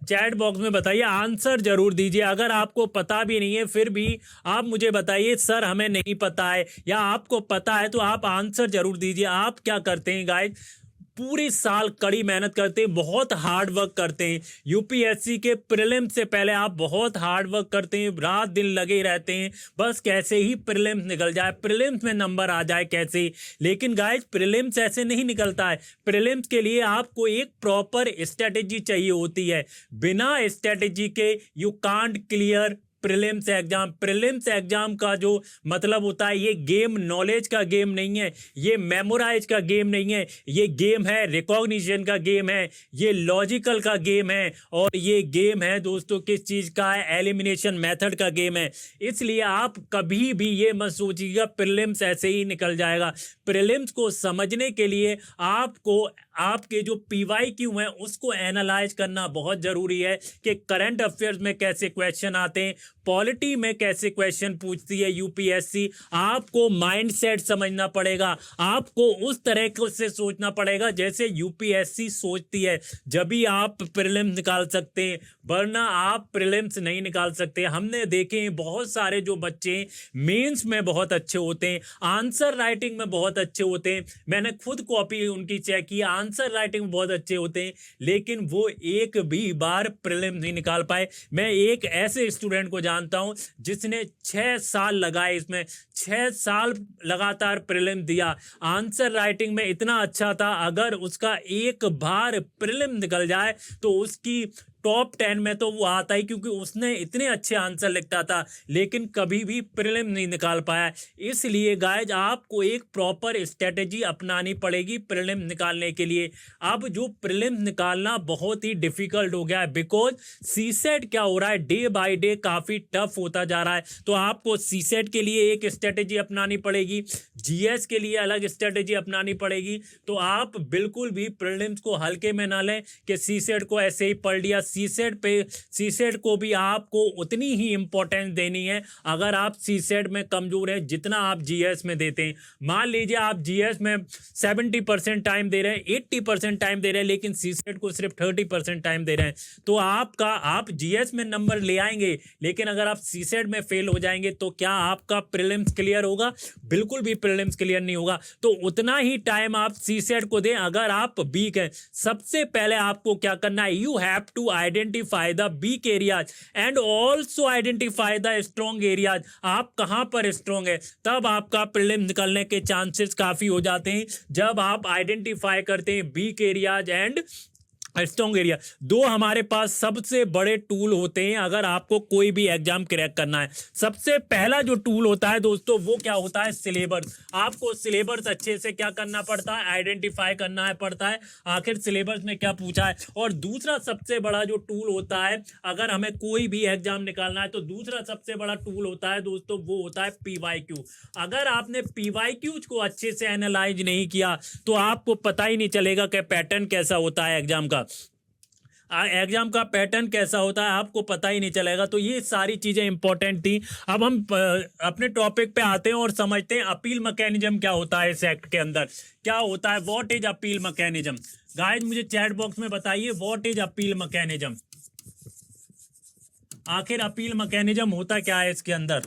चैट बॉक्स में बताइए, आंसर जरूर दीजिए। अगर आपको पता भी नहीं है फिर भी आप मुझे बताइए सर हमें नहीं पता है, या आपको पता है तो आप आंसर जरूर दीजिए। आप क्या करते हैं गाइस, पूरी साल कड़ी मेहनत करते हैं, बहुत हार्ड वर्क करते हैं, यूपीएससी के प्रीलिम्स से पहले आप बहुत हार्ड वर्क करते हैं, रात दिन लगे रहते हैं, बस कैसे ही प्रीलिम्स निकल जाए, प्रीलिम्स में नंबर आ जाए कैसे ही। लेकिन गाइस प्रीलिम्स ऐसे नहीं निकलता है, प्रीलिम्स के लिए आपको एक प्रॉपर स्ट्रेटेजी चाहिए होती है, बिना स्ट्रेटेजी के you can't clear prelims exam. Prelims exam का जो मतलब होता है, ये गेम नॉलेज का गेम नहीं है, ये मेमोराइज का गेम नहीं है, ये गेम है रिकॉग्निशन का गेम है, ये लॉजिकल का गेम है, और ये गेम है दोस्तों किस चीज़ का है, एलिमिनेशन मेथड का गेम है। इसलिए आप कभी भी ये मत सोचिएगा प्रीलिम्स ऐसे ही निकल जाएगा। प्रीलिम्स को समझने के लिए आपको आपके जो पीवाईक्यू हैं उसको एनालाइज करना बहुत ज़रूरी है, कि करंट अफेयर्स में कैसे क्वेश्चन आते हैं, पॉलिटी में कैसे क्वेश्चन पूछती है यूपीएससी। आपको माइंडसेट समझना पड़ेगा, आपको उस तरह से सोचना पड़ेगा जैसे यूपीएससी सोचती है, जब भी आप प्रीलिम्स निकाल सकते हैं, वरना आप प्रीलिम्स नहीं निकाल सकते। हमने देखे हैं बहुत सारे जो बच्चे मेंस में बहुत अच्छे होते हैं, आंसर राइटिंग में बहुत अच्छे होते हैं, मैंने खुद कॉपी उनकी चेक की, आंसर राइटिंग में बहुत अच्छे होते हैं, लेकिन वो एक भी बार प्रीलिम्स नहीं निकाल पाए। मैं एक ऐसे स्टूडेंट को जानता हूं जिसने 6 साल लगाए, इसमें 6 साल लगातार प्रीलिम दिया, आंसर राइटिंग में इतना अच्छा था, अगर उसका एक बार प्रीलिम निकल जाए तो उसकी टॉप 10 में तो वो आता ही, क्योंकि उसने इतने अच्छे आंसर लिखता था, लेकिन कभी भी प्रीलिम नहीं निकाल पाया। इसलिए गाइज आपको एक प्रॉपर स्ट्रेटेजी अपनानी पड़ेगी प्रीलिम निकालने के लिए। अब जो प्रीलिम निकालना बहुत ही डिफिकल्ट हो गया है, बिकॉज सीसेट क्या हो रहा है, डे बाय डे काफ़ी टफ होता जा रहा है। तो आपको सीसेट के लिए एक स्ट्रेटेजी अपनानी पड़ेगी, जीएस के लिए अलग स्ट्रेटेजी अपनानी पड़ेगी। तो आप बिल्कुल भी प्रीलिम्स को हल्के में ना लें कि सीसेट को ऐसे ही पढ़ लिया। सीसेट को भी आपको उतनी ही इंपॉर्टेंस देनी है, अगर आप सीसेट में कमजोर हैं जितना आप जीएस में देते हैं। मान लीजिए आप जीएस में 70% टाइम दे रहे हैं, 80% टाइम दे रहे हैं, लेकिन सीसेट को सिर्फ 30% टाइम दे रहे हैं, तो आप जीएस में नंबर ले आएंगे, लेकिन अगर आप सीसेट में फेल हो जाएंगे तो क्या आपका प्रीलिम्स क्लियर होगा? बिल्कुल भी प्रीलिम्स क्लियर नहीं होगा। तो उतना ही टाइम आप सीसेट को दें अगर आप वीक हैं। सबसे पहले आपको क्या करना है, you have to identify the weak areas and also identify the strong areas. आप कहां पर स्ट्रॉन्ग है, तब आपका प्रीलिम निकलने के चांसेस काफी हो जाते हैं, जब आप आइडेंटिफाई करते हैं week areas and strong area. दो हमारे पास सबसे बड़े टूल होते हैं अगर आपको कोई भी एग्जाम क्रैक करना है। सबसे पहला जो टूल होता है दोस्तों वो क्या होता है, सिलेबस। आपको सिलेबस अच्छे से क्या करना पड़ता है, आइडेंटिफाई करना है पड़ता है, आखिर सिलेबस में क्या पूछा है। और दूसरा सबसे बड़ा जो टूल होता है अगर हमें कोई भी एग्जाम निकालना है, तो दूसरा सबसे बड़ा टूल होता है दोस्तों वो होता है पीवाईक्यू। अगर आपने पीवाईक्यूज को अच्छे से एनालाइज नहीं किया तो आपको पता ही नहीं चलेगा कि पैटर्न कैसा होता है एग्जाम का। एग्जाम का पैटर्न कैसा होता है आपको पता ही नहीं चलेगा। तो ये सारी चीज़ें इंपॉर्टेंट थी। अब हम अपने टॉपिक पे आते हैं और समझते हैं अपील मैकेनिज्म क्या होता है इस एक्ट के अंदर, क्या होता है, what is appeal mechanism. Guys मुझे चैट बॉक्स में बताइए व्हाट इज अपील मैकेनिज्म, आखिर अपील मैकेनिज्म होता क्या है इसके अंदर,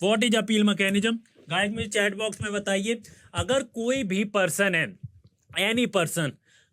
what is appeal mechanism. Guys मुझे चैट बॉक्स में बताइए। अगर कोई भी पर्सन है, एनी पर्सन,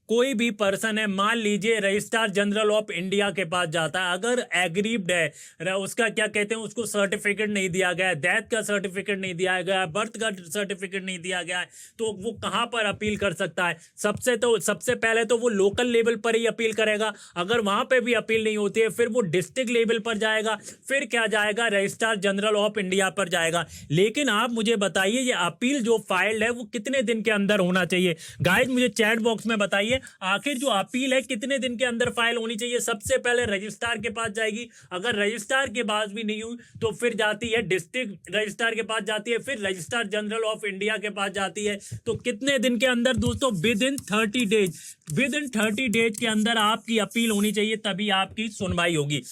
कोई भी पर्सन है, मान लीजिए रजिस्ट्रार जनरल ऑफ इंडिया के पास जाता है, अगर एग्रीव्ड है, उसका क्या कहते हैं, उसको सर्टिफिकेट नहीं दिया गया है, डेथ का सर्टिफिकेट नहीं दिया गया है, बर्थ का सर्टिफिकेट नहीं दिया गया है, तो वो कहाँ पर अपील कर सकता है। सबसे पहले तो वो लोकल लेवल पर ही अपील करेगा। अगर वहाँ पे भी अपील नहीं होती है फिर वो डिस्ट्रिक्ट लेवल पर जाएगा, फिर क्या जाएगा, रजिस्ट्रार जनरल ऑफ इंडिया पर जाएगा। लेकिन आप मुझे बताइए ये अपील जो फाइल्ड है वो कितने दिन के अंदर होना चाहिए। गाइस मुझे चैट बॉक्स में बताइए आखिर जो अपील है कितने दिन के अंदर फाइल होनी चाहिए। सबसे पहले रजिस्ट्रार के पास जाएगी, अगर रजिस्ट्रार के पास भी नहीं हुई तो फिर जाती है डिस्ट्रिक्ट रजिस्ट्रार के पास जाती है, फिर रजिस्ट्रार जनरल ऑफ इंडिया के पास जाती है। तो कितने दिन के अंदर दोस्तों, with in 30 days, with in 30 days के अंदर आपकी अपील होनी चाहिए, तभी आपकी सुनवाई होगी।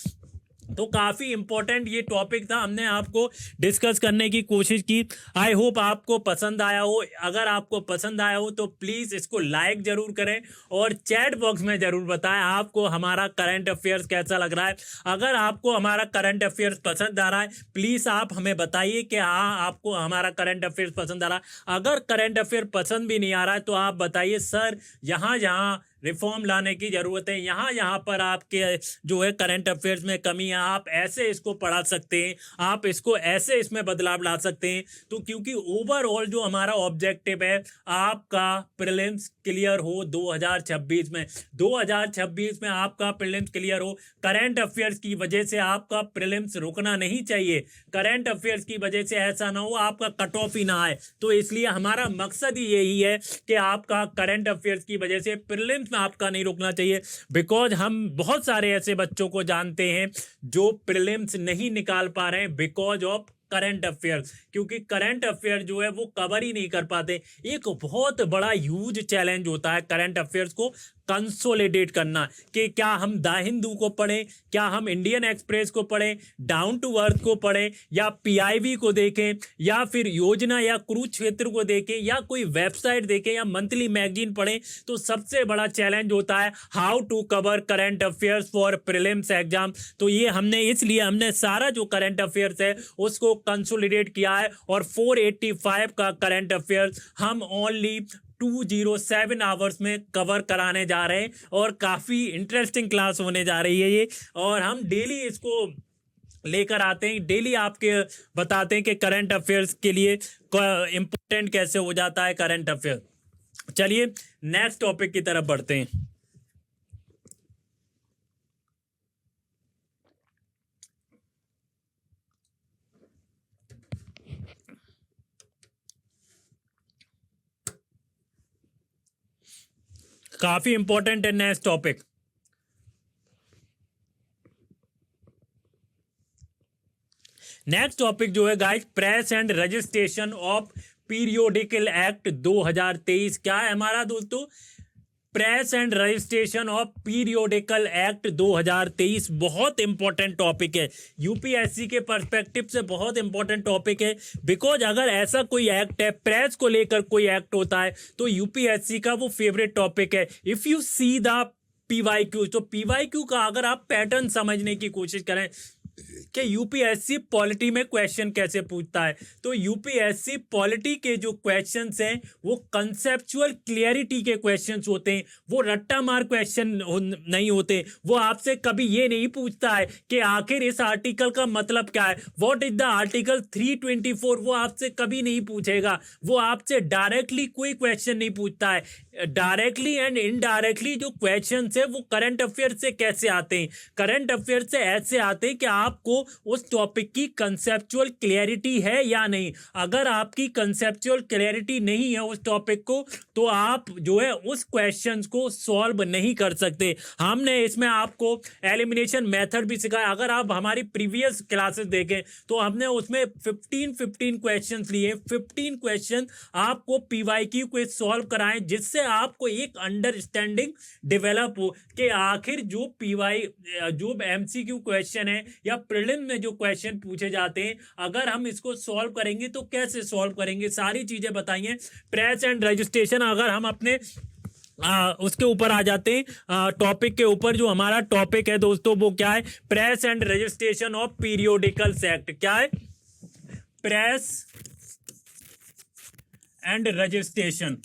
तो काफ़ी इंपॉर्टेंट ये टॉपिक था, हमने आपको डिस्कस करने की कोशिश की। आई होप आपको पसंद आया हो। अगर आपको पसंद आया हो तो प्लीज़ इसको लाइक ज़रूर करें और चैट बॉक्स में ज़रूर बताएं आपको हमारा करंट अफेयर्स कैसा लग रहा है। अगर आपको हमारा करंट अफेयर्स पसंद आ रहा है प्लीज़ आप हमें बताइए कि हाँ आपको हमारा करंट अफेयर्स पसंद आ रहा है। अगर करंट अफेयर पसंद भी नहीं आ रहा है तो आप बताइए सर यहाँ यहाँ रिफॉर्म लाने की ज़रूरत है, यहाँ पर आपके जो है करंट अफेयर्स में कमी है, आप ऐसे इसको पढ़ा सकते हैं, आप इसको ऐसे इसमें बदलाव ला सकते हैं। तो क्योंकि ओवरऑल जो हमारा ऑब्जेक्टिव है आपका प्रीलिम्स क्लियर हो 2026 में, 2026 में आपका प्रीलिम्स क्लियर हो। करंट अफेयर्स की वजह से आपका प्रीलिम्स रुकना नहीं चाहिए, करंट अफेयर्स की वजह से ऐसा ना हो आपका कट ऑफ ही ना आए। तो इसलिए हमारा मकसद ही यही है कि आपका करंट अफेयर्स की वजह से प्रीलिम्स में आपका नहीं रुकना चाहिए। बिकॉज हम बहुत सारे ऐसे बच्चों को जानते हैं जो प्रीलिम्स नहीं निकाल पा रहे हैं बिकॉज ऑफ करंट अफेयर्स, क्योंकि करंट अफेयर जो है वो कवर ही नहीं कर पाते। एक बहुत बड़ा ह्यूज चैलेंज होता है करंट अफेयर्स को कंसोलिडेट करना, कि क्या हम द हिंदू को पढ़ें, क्या हम इंडियन एक्सप्रेस को पढ़ें, डाउन टू अर्थ को पढ़ें, या पीआईबी को देखें, या फिर योजना या कुरुक्षेत्र को देखें, या कोई वेबसाइट देखें, या मंथली मैगजीन पढ़ें। तो सबसे बड़ा चैलेंज होता है how to cover current affairs for prelims exam. तो ये हमने सारा जो करंट अफेयर्स है उसको कंसोलिडेट किया है और 485 का करंट अफेयर्स हम ओनली 207 आवर्स में कवर कराने जा रहे हैं। और काफ़ी इंटरेस्टिंग क्लास होने जा रही है ये, और हम डेली इसको लेकर आते हैं, डेली आपके बताते हैं कि करंट अफेयर्स के लिए इम्पोर्टेंट कैसे हो जाता है करंट अफेयर। चलिए नेक्स्ट टॉपिक की तरफ बढ़ते हैं। काफी इंपॉर्टेंट है नेक्स्ट टॉपिक। नेक्स्ट टॉपिक जो है guys, press and registration of periodical act 2023। क्या है हमारा दोस्तों, press and registration of periodical act 2023। बहुत इंपॉर्टेंट टॉपिक है, यूपीएससी के पर्सपेक्टिव से बहुत इंपॉर्टेंट टॉपिक है। बिकॉज अगर ऐसा कोई एक्ट है, प्रेस को लेकर कोई एक्ट होता है, तो यूपीएससी का वो फेवरेट टॉपिक है। If you see the PYQ, तो पीवाईक्यू का अगर आप पैटर्न समझने की कोशिश करें कि यूपीएससी पॉलिटी में क्वेश्चन कैसे पूछता है, तो यूपीएससी पॉलिटी के जो क्वेश्चंस हैं वो कंसेप्चुअल क्लियरिटी के क्वेश्चंस होते हैं, वो रट्टा मार क्वेश्चन नहीं होते। वो आपसे कभी ये नहीं पूछता है कि आखिर इस आर्टिकल का मतलब क्या है, व्हाट इज द आर्टिकल 324, वो आपसे कभी नहीं पूछेगा। वो आपसे डायरेक्टली कोई क्वेश्चन नहीं पूछता है। डायरेक्टली एंड इनडायरेक्टली जो क्वेश्चन है वो करंट अफेयर से कैसे आते हैं, करंट अफेयर से ऐसे आते हैं कि आप आपको उस टॉपिक की कंसेप्चुअल क्लैरिटी है या नहीं। अगर आपकी कंसेप्चुअल क्लैरिटी नहीं है उस टॉपिक को, तो आप जो है उस क्वेश्चंस को सॉल्व नहीं कर सकते। हमने इसमें आपको एलिमिनेशन मेथड भी सिखाया। अगर आप हमारी प्रीवियस क्लासेस देखें तो हमने उसमें 15 क्वेश्चंस लिए, 15 क्वेश्चन आपको पीवाईक्यू को सॉल्व कराएं, जिससे आपको एक अंडरस्टैंडिंग डेवलप हो कि आखिर जो जो एमसीक्यू क्वेश्चन है या प्रीलिम में जो क्वेश्चन पूछे जाते हैं, अगर हम इसको सॉल्व करेंगे तो कैसे सॉल्व करेंगे, सारी चीजें बताइए। प्रेस एंड रजिस्ट्रेशन, अगर हम अपने उसके ऊपर आ जाते हैं टॉपिक के ऊपर, जो हमारा टॉपिक है दोस्तों वो क्या है, press and registration of periodicals act. क्या है? Press and registration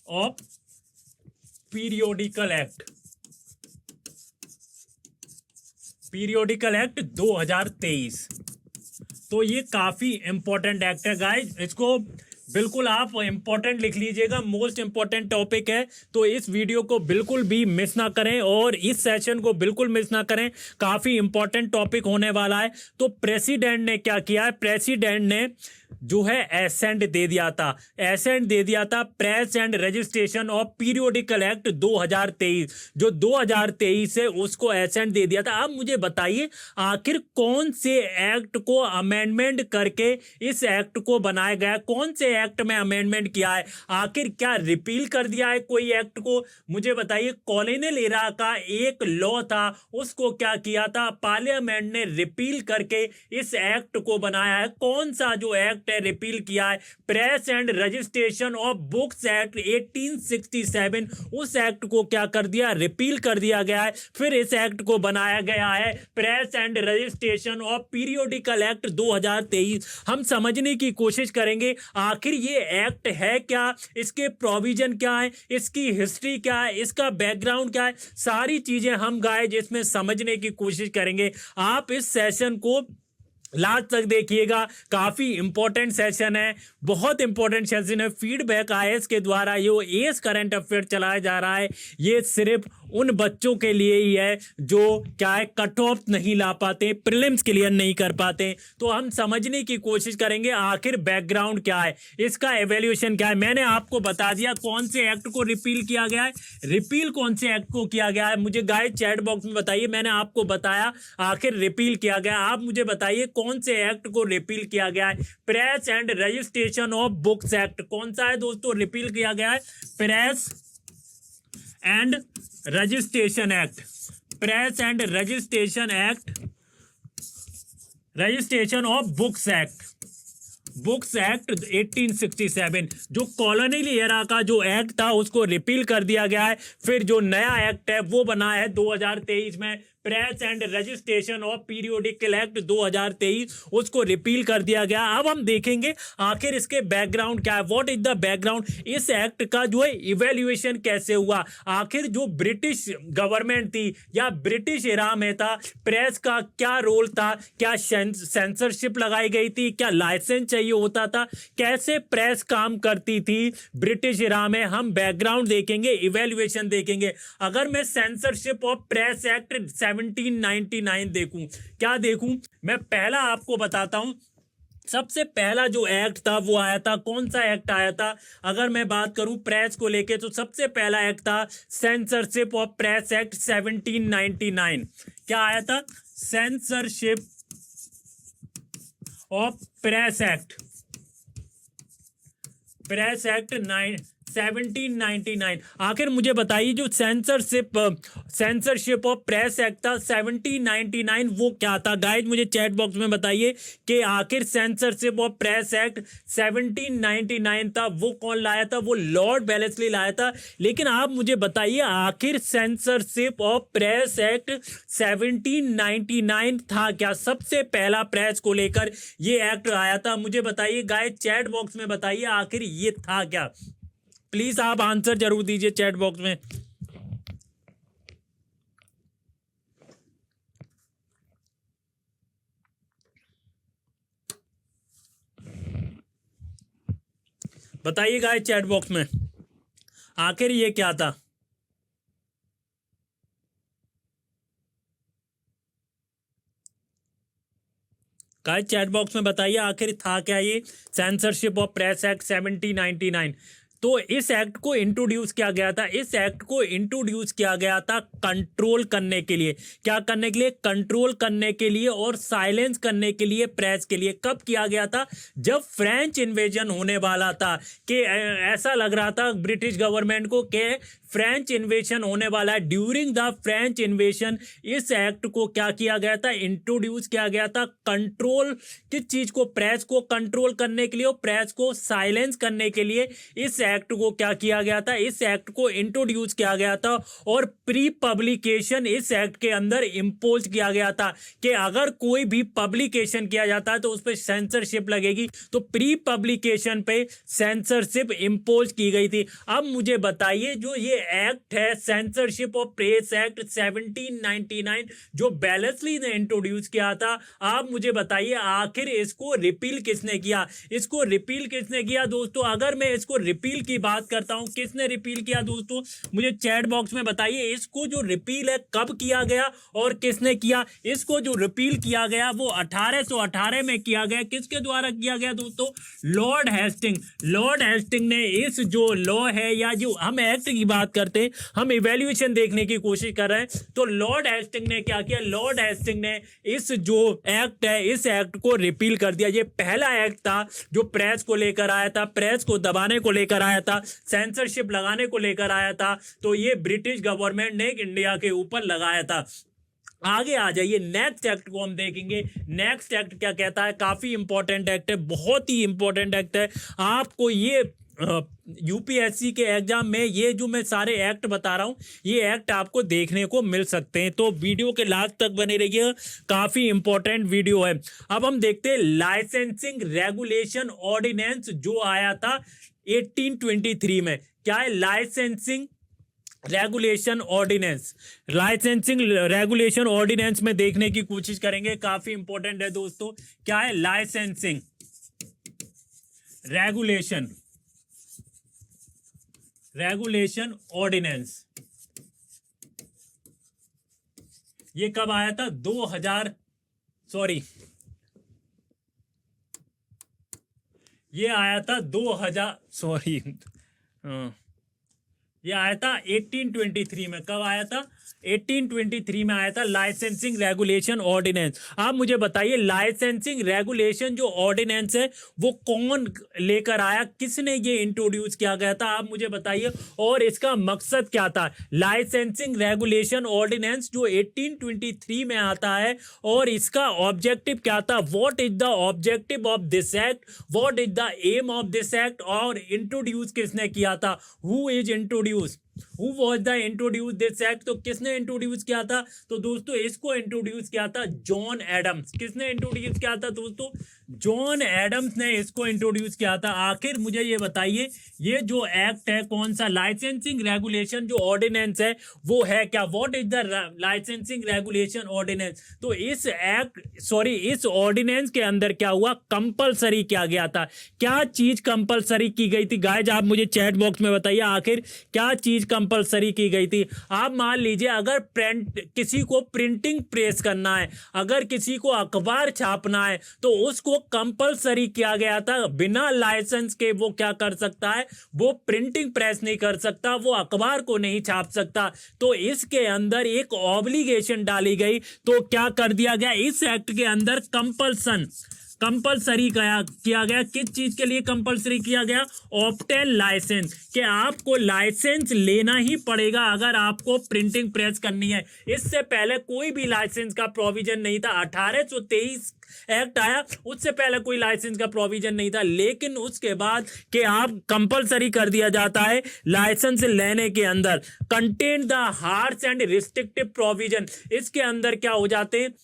of periodical act, periodical act 2023। तो ये काफी इंपॉर्टेंट एक्ट है गाइस, इसको बिल्कुल आप इंपॉर्टेंट लिख लीजिएगा, मोस्ट इंपॉर्टेंट टॉपिक है। तो इस वीडियो को बिल्कुल भी मिस ना करें और इस सेशन को बिल्कुल मिस ना करें, काफी इंपॉर्टेंट टॉपिक होने वाला है। तो प्रेसिडेंट ने क्या किया है, प्रेसिडेंट ने जो है एसेंट दे दिया था, एसेंट दे दिया था press and registration of periodical act 2023, जो 2023 है उसको एसेंट दे दिया था। अब मुझे बताइए आखिर कौन से एक्ट को अमेंडमेंट करके इस एक्ट को बनाया गया, कौन से एक्ट में अमेंडमेंट किया है, आखिर क्या रिपील कर दिया है कोई एक्ट को, मुझे बताइए। कॉलोनियल एरा का एक लॉ था, उसको क्या किया था, पार्लियामेंट ने रिपील करके इस एक्ट को बनाया है। कौन सा जो एक्ट रिपील किया है, press and registration of books act 1867, उस एक्ट को क्या कर दिया, रिपील कर दिया गया है। फिर इस एक्ट को बनाया गया है press and registration of periodical act 2023। हम समझने की कोशिश करेंगे आखिर ये एक्ट है क्या, इसके प्रोविजन क्या है, इसकी हिस्ट्री क्या है, इसका बैकग्राउंड क्या है, सारी चीजें हम गाइस इसमें समझने की कोशिश करेंगे। आप इस सेशन को लास्ट तक देखिएगा, काफी इंपॉर्टेंट सेशन है, बहुत इंपॉर्टेंट सेशन है। फीडबैक आईएएस के द्वारा ये एएस करंट अफेयर चलाया जा रहा है, ये सिर्फ उन बच्चों के लिए ही है जो क्या है कट ऑफ नहीं ला पाते, प्रीलिम्स क्लियर नहीं कर पाते। तो हम समझने की कोशिश करेंगे आखिर बैकग्राउंड क्या है, इसका एवेल्यूएशन क्या है। मैंने आपको बता दिया कौन से एक्ट को रिपील किया गया है, रिपील कौन से एक्ट को किया गया है, मुझे गाइस चैट बॉक्स में बताइए। मैंने आपको बताया आखिर रिपील किया गया, आप मुझे बताइए कौन से एक्ट को रिपील किया गया है। Press and registration of books act कौन सा है दोस्तों, रिपील किया गया है press and registration act, press and registration act, registration of books act, books act 1867, जो कॉलोनियल एरा का जो एक्ट था उसको रिपील कर दिया गया है। फिर जो नया एक्ट है वो बना है 2023 में, press and registration of periodical act 2023, उसको रिपील कर दिया गया। अब हम देखेंगे आखिर इसके बैकग्राउंड क्या है, व्हाट इज द बैकग्राउंड, इस एक्ट का जो है इवैल्यूएशन कैसे हुआ। आखिर जो ब्रिटिश गवर्नमेंट थी या ब्रिटिश एरा में था, प्रेस का क्या रोल था, क्या सेंसरशिप लगाई गई थी, क्या लाइसेंस चाहिए होता था, कैसे प्रेस काम करती थी ब्रिटिश एरा में, हम बैकग्राउंड देखेंगे, इवैल्यूएशन देखेंगे। अगर मैं सेंसरशिप ऑफ प्रेस एक्ट 1799 देखूं, क्या देखूं, मैं पहला आपको बताता हूं। सबसे पहला जो एक्ट था वो आया था, कौन सा एक्ट आया था, अगर मैं बात करूं प्रेस को लेके, तो सबसे पहला एक्ट था सेंसरशिप ऑफ प्रेस एक्ट 1799। क्या आया था, censorship of press act, press act 1799। आखिर मुझे बताइए जो सेंसरशिप ऑफ प्रेस एक्ट था 1799 वो क्या था गाइस, मुझे चैट बॉक्स में बताइए कि आखिर सेंसरशिप ऑफ प्रेस एक्ट 1799 था वो कौन लाया था, वो लॉर्ड वेलेस्ली लाया था। लेकिन आप मुझे बताइए आखिर सेंसरशिप ऑफ प्रेस एक्ट 1799 था क्या, सबसे पहला प्रेस को लेकर ये एक्ट आया था, मुझे बताइए गाइस चैट बॉक्स में बताइए आखिर ये था क्या। प्लीज आप आंसर जरूर दीजिए चैट बॉक्स में। बताइएगा चैट बॉक्स में आखिर ये क्या था। गाइस चैट बॉक्स में बताइए आखिर था क्या ये सेंसरशिप ऑफ प्रेस एक्ट 1799। तो इस एक्ट को इंट्रोड्यूस किया गया था, इस एक्ट को इंट्रोड्यूस किया गया था कंट्रोल करने के लिए। क्या करने के लिए? कंट्रोल करने के लिए और साइलेंस करने के लिए प्रेस के लिए। कब किया गया था? जब फ्रेंच इन्वेजन होने वाला था, कि ऐसा लग रहा था ब्रिटिश गवर्नमेंट को कि फ्रेंच इन्वेजन होने वाला है। ड्यूरिंग द फ्रेंच इन्वेजन इस एक्ट को क्या किया गया था? इंट्रोड्यूस किया गया था कंट्रोल किस चीज को? प्रेस को कंट्रोल करने के लिए और प्रेस को साइलेंस करने के लिए इस एक्ट को क्या किया गया था? इस एक्ट को इंट्रोड्यूस किया गया था और प्री पब्लिकेशन इस एक्ट के अंदर इम्पोज किया गया था कि अगर कोई भी पब्लिकेशन किया जाता है तो उस पर सेंसरशिप लगेगी। तो प्री पब्लिकेशन पे सेंसरशिप इम्पोज की गई थी। अब मुझे बताइए जो ये एक्ट है सेंसरशिप ऑफ प्रेस एक्ट 1799 जो वेलेस्ली ने इंट्रोड्यूस किया था, आप मुझे बताइए आखिर इसको रिपील किसने किया? इसको रिपील किसने किया दोस्तों? अगर मैं इसको रिपील की बात करता हूं, किसने रिपील किया दोस्तों? मुझे चैट बॉक्स में बताइए इसको जो रिपील है कब किया गया और किसने किया? इसको जो रिपील किया गया वो 1818 में किया गया। किसके द्वारा किया गया दोस्तों? Lord Hasting. लॉर्ड हेस्टिंग ने इस जो लॉ है या जो हम एक्ट की बात करते हैं, हम इवैल्यूएशन देखने की कोशिश कर रहे हैं, तो लॉर्ड हेस्टिंग ने क्या किया? लॉर्ड हेस्टिंग ने इस जो एक्ट है इस एक्ट को रिपील कर दिया। ये पहला एक्ट था जो प्रेस को लेकर आया था, प्रेस को दबाने को लेकर आया था, सेंसरशिप लगाने को लेकर आया था। तो ये ब्रिटिश गवर्नमेंट ने इंडिया के ऊपर लगाया था। आगे आ जाइए, नेक्स्ट एक्ट को हम देखेंगे। नेक्स्ट एक्ट क्या कहता है? काफी इंपॉर्टेंट एक्ट है, बहुत ही इंपॉर्टेंट एक्ट है। आपको ये यूपीएससी के एग्जाम में ये जो मैं सारे एक्ट बता रहा हूँ ये एक्ट आपको देखने को मिल सकते हैं, तो वीडियो के लास्ट तक बने रहिए, काफी इंपॉर्टेंट वीडियो है। अब हम देखते हैं लाइसेंसिंग रेगुलेशन ऑर्डिनेंस जो आया था 1823 में। क्या है? Licensing regulation ordinance. Licensing regulation ordinance में देखने की कोशिश करेंगे, काफी इंपॉर्टेंट है दोस्तों। क्या है? Licensing regulation ordinance. ये कब आया था? 2000 सॉरी ये आया था 2000 सॉरी ये आया था 1823 में। कब आया था? 1823 में आया था लाइसेंसिंग रेगुलेशन ऑर्डिनेंस। आप मुझे बताइए लाइसेंसिंग रेगुलेशन जो ऑर्डिनेंस है वो कौन लेकर आया? किसने ये इंट्रोड्यूस किया गया था? आप मुझे बताइए और इसका मकसद क्या था? लाइसेंसिंग रेगुलेशन ऑर्डिनेंस जो 1823 में आता है और इसका ऑब्जेक्टिव क्या था? What is the objective of this act? What is the aim of this act? और इंट्रोड्यूस किसने किया था? Who is introduce? Who was the introduce this act? तो किसने इंट्रोड्यूस किया था? तो दोस्तों इसको इंट्रोड्यूस किया था जॉन एडम्स। किसने इंट्रोड्यूस किया था दोस्तों? जॉन एडम्स ने इसको इंट्रोड्यूस किया था। आखिर मुझे ये बताइए ये जो एक्ट है कौन सा? लाइसेंसिंग रेगुलेशन जो ऑर्डिनेंस है वो है क्या? What is the licensing regulation ordinance? तो इस इस ऑर्डिनेंस के अंदर क्या हुआ? कंपलसरी किया गया था। क्या चीज कंपलसरी की गई थी? गाइस आप मुझे चैट बॉक्स में बताइए आखिर क्या चीज कंपलसरी की गई थी? आप मान लीजिए अगर किसी को प्रिंटिंग प्रेस करना है, अगर किसी को अखबार छापना है तो उसको कंपलसरी किया गया था। बिना लाइसेंस के वो क्या कर सकता है? वो प्रिंटिंग प्रेस नहीं कर सकता, वो अखबार को नहीं छाप सकता। तो इसके अंदर एक ऑब्लिगेशन डाली गई। तो क्या कर दिया गया? इस एक्ट के अंदर कंपलसरी किया गया। किस चीज के लिए कंपलसरी किया गया? ऑब्टेन लाइसेंस, कि आपको लाइसेंस लेना ही पड़ेगा अगर आपको प्रिंटिंग प्रेस करनी है। इससे पहले कोई भी लाइसेंस का प्रोविजन नहीं था। 1823 एक्ट आया, उससे पहले कोई लाइसेंस का प्रोविजन नहीं था, लेकिन उसके बाद कि आप कंपलसरी कर दिया जाता है लाइसेंस लेने के अंदर। Contain the harsh and restrictive provision, इसके अंदर क्या हो जाते हैं?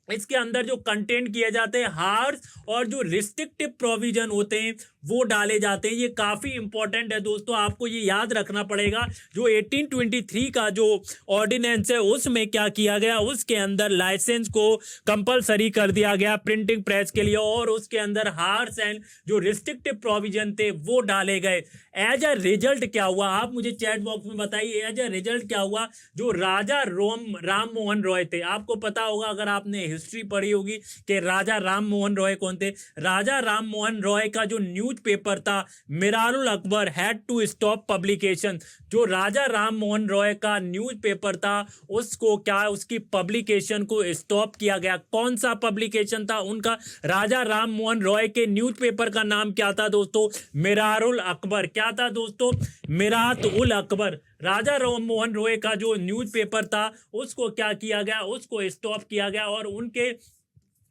इसके अंदर जो कंटेंट किए जाते हैं हार्श और जो रिस्ट्रिक्टिव प्रोविजन होते हैं वो डाले जाते हैं। ये काफ़ी इंपॉर्टेंट है दोस्तों, आपको ये याद रखना पड़ेगा। जो 1823 का जो ऑर्डिनेंस है उसमें क्या किया गया? उसके अंदर लाइसेंस को कंपलसरी कर दिया गया प्रिंटिंग प्रेस के लिए, और उसके अंदर हार्श एंड जो रिस्ट्रिक्टिव प्रोविजन थे वो डाले गए। एज अ रिजल्ट क्या हुआ? आप मुझे चैट बॉक्स में बताइए एज अ रिजल्ट क्या हुआ? जो राजा राम मोहन रॉय थे, आपको पता होगा अगर आपने हिस्ट्री पढ़ी होगी कि राजा राम मोहन रॉय कौन थे। राजा राम मोहन रॉय का जो न्यूज़पेपर था Mirat-ul Akhbar had to stop publication. जो राजा राम मोहन रॉय का न्यूज़पेपर था उसको क्या, उसकी पब्लिकेशन को स्टॉप किया गया। कौन सा पब्लिकेशन था उनका? राजा राम मोहन रॉय के न्यूज़पेपर का नाम क्या था दोस्तों? मिरारुल अकबर। क्या था दोस्तों? मिरात उल अकबर। राजा राम मोहन रॉय का जो न्यूज़पेपर था उसको क्या किया गया, उसको स्टॉप किया गया और उनके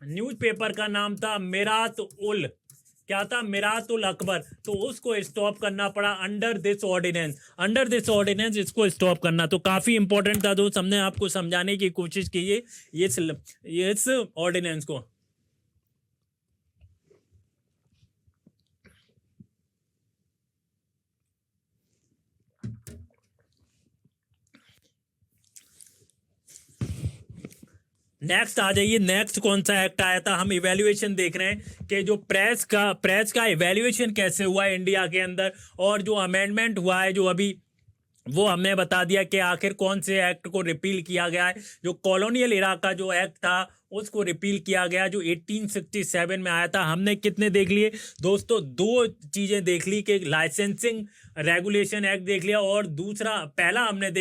न्यूज़पेपर का नाम था मिरात उल, क्या था? मिरात उल अकबर। तो उसको स्टॉप करना पड़ा under this ordinance. Under this ordinance इसको स्टॉप करना तो काफ़ी इंपॉर्टेंट था दोस्त। हमने आपको समझाने की कोशिश की है इस ऑर्डिनेंस को। नेक्स्ट आ जाइए, नेक्स्ट कौन सा एक्ट आया था? हम इवैल्यूएशन देख रहे हैं कि जो प्रेस का इवैल्यूएशन कैसे हुआ है इंडिया के अंदर, और जो अमेंडमेंट हुआ है जो अभी, वो हमने बता दिया कि आखिर कौन से एक्ट को रिपील किया गया है। जो कॉलोनियल इरा का जो एक्ट था उसको रिपील किया गया जो 1867 में आया था। हमने कितने देख लिए दोस्तों? दो चीज़ें देख ली कि लाइसेंसिंग रेगुलेशन एक्ट देख लिया, और दूसरा पहला हमने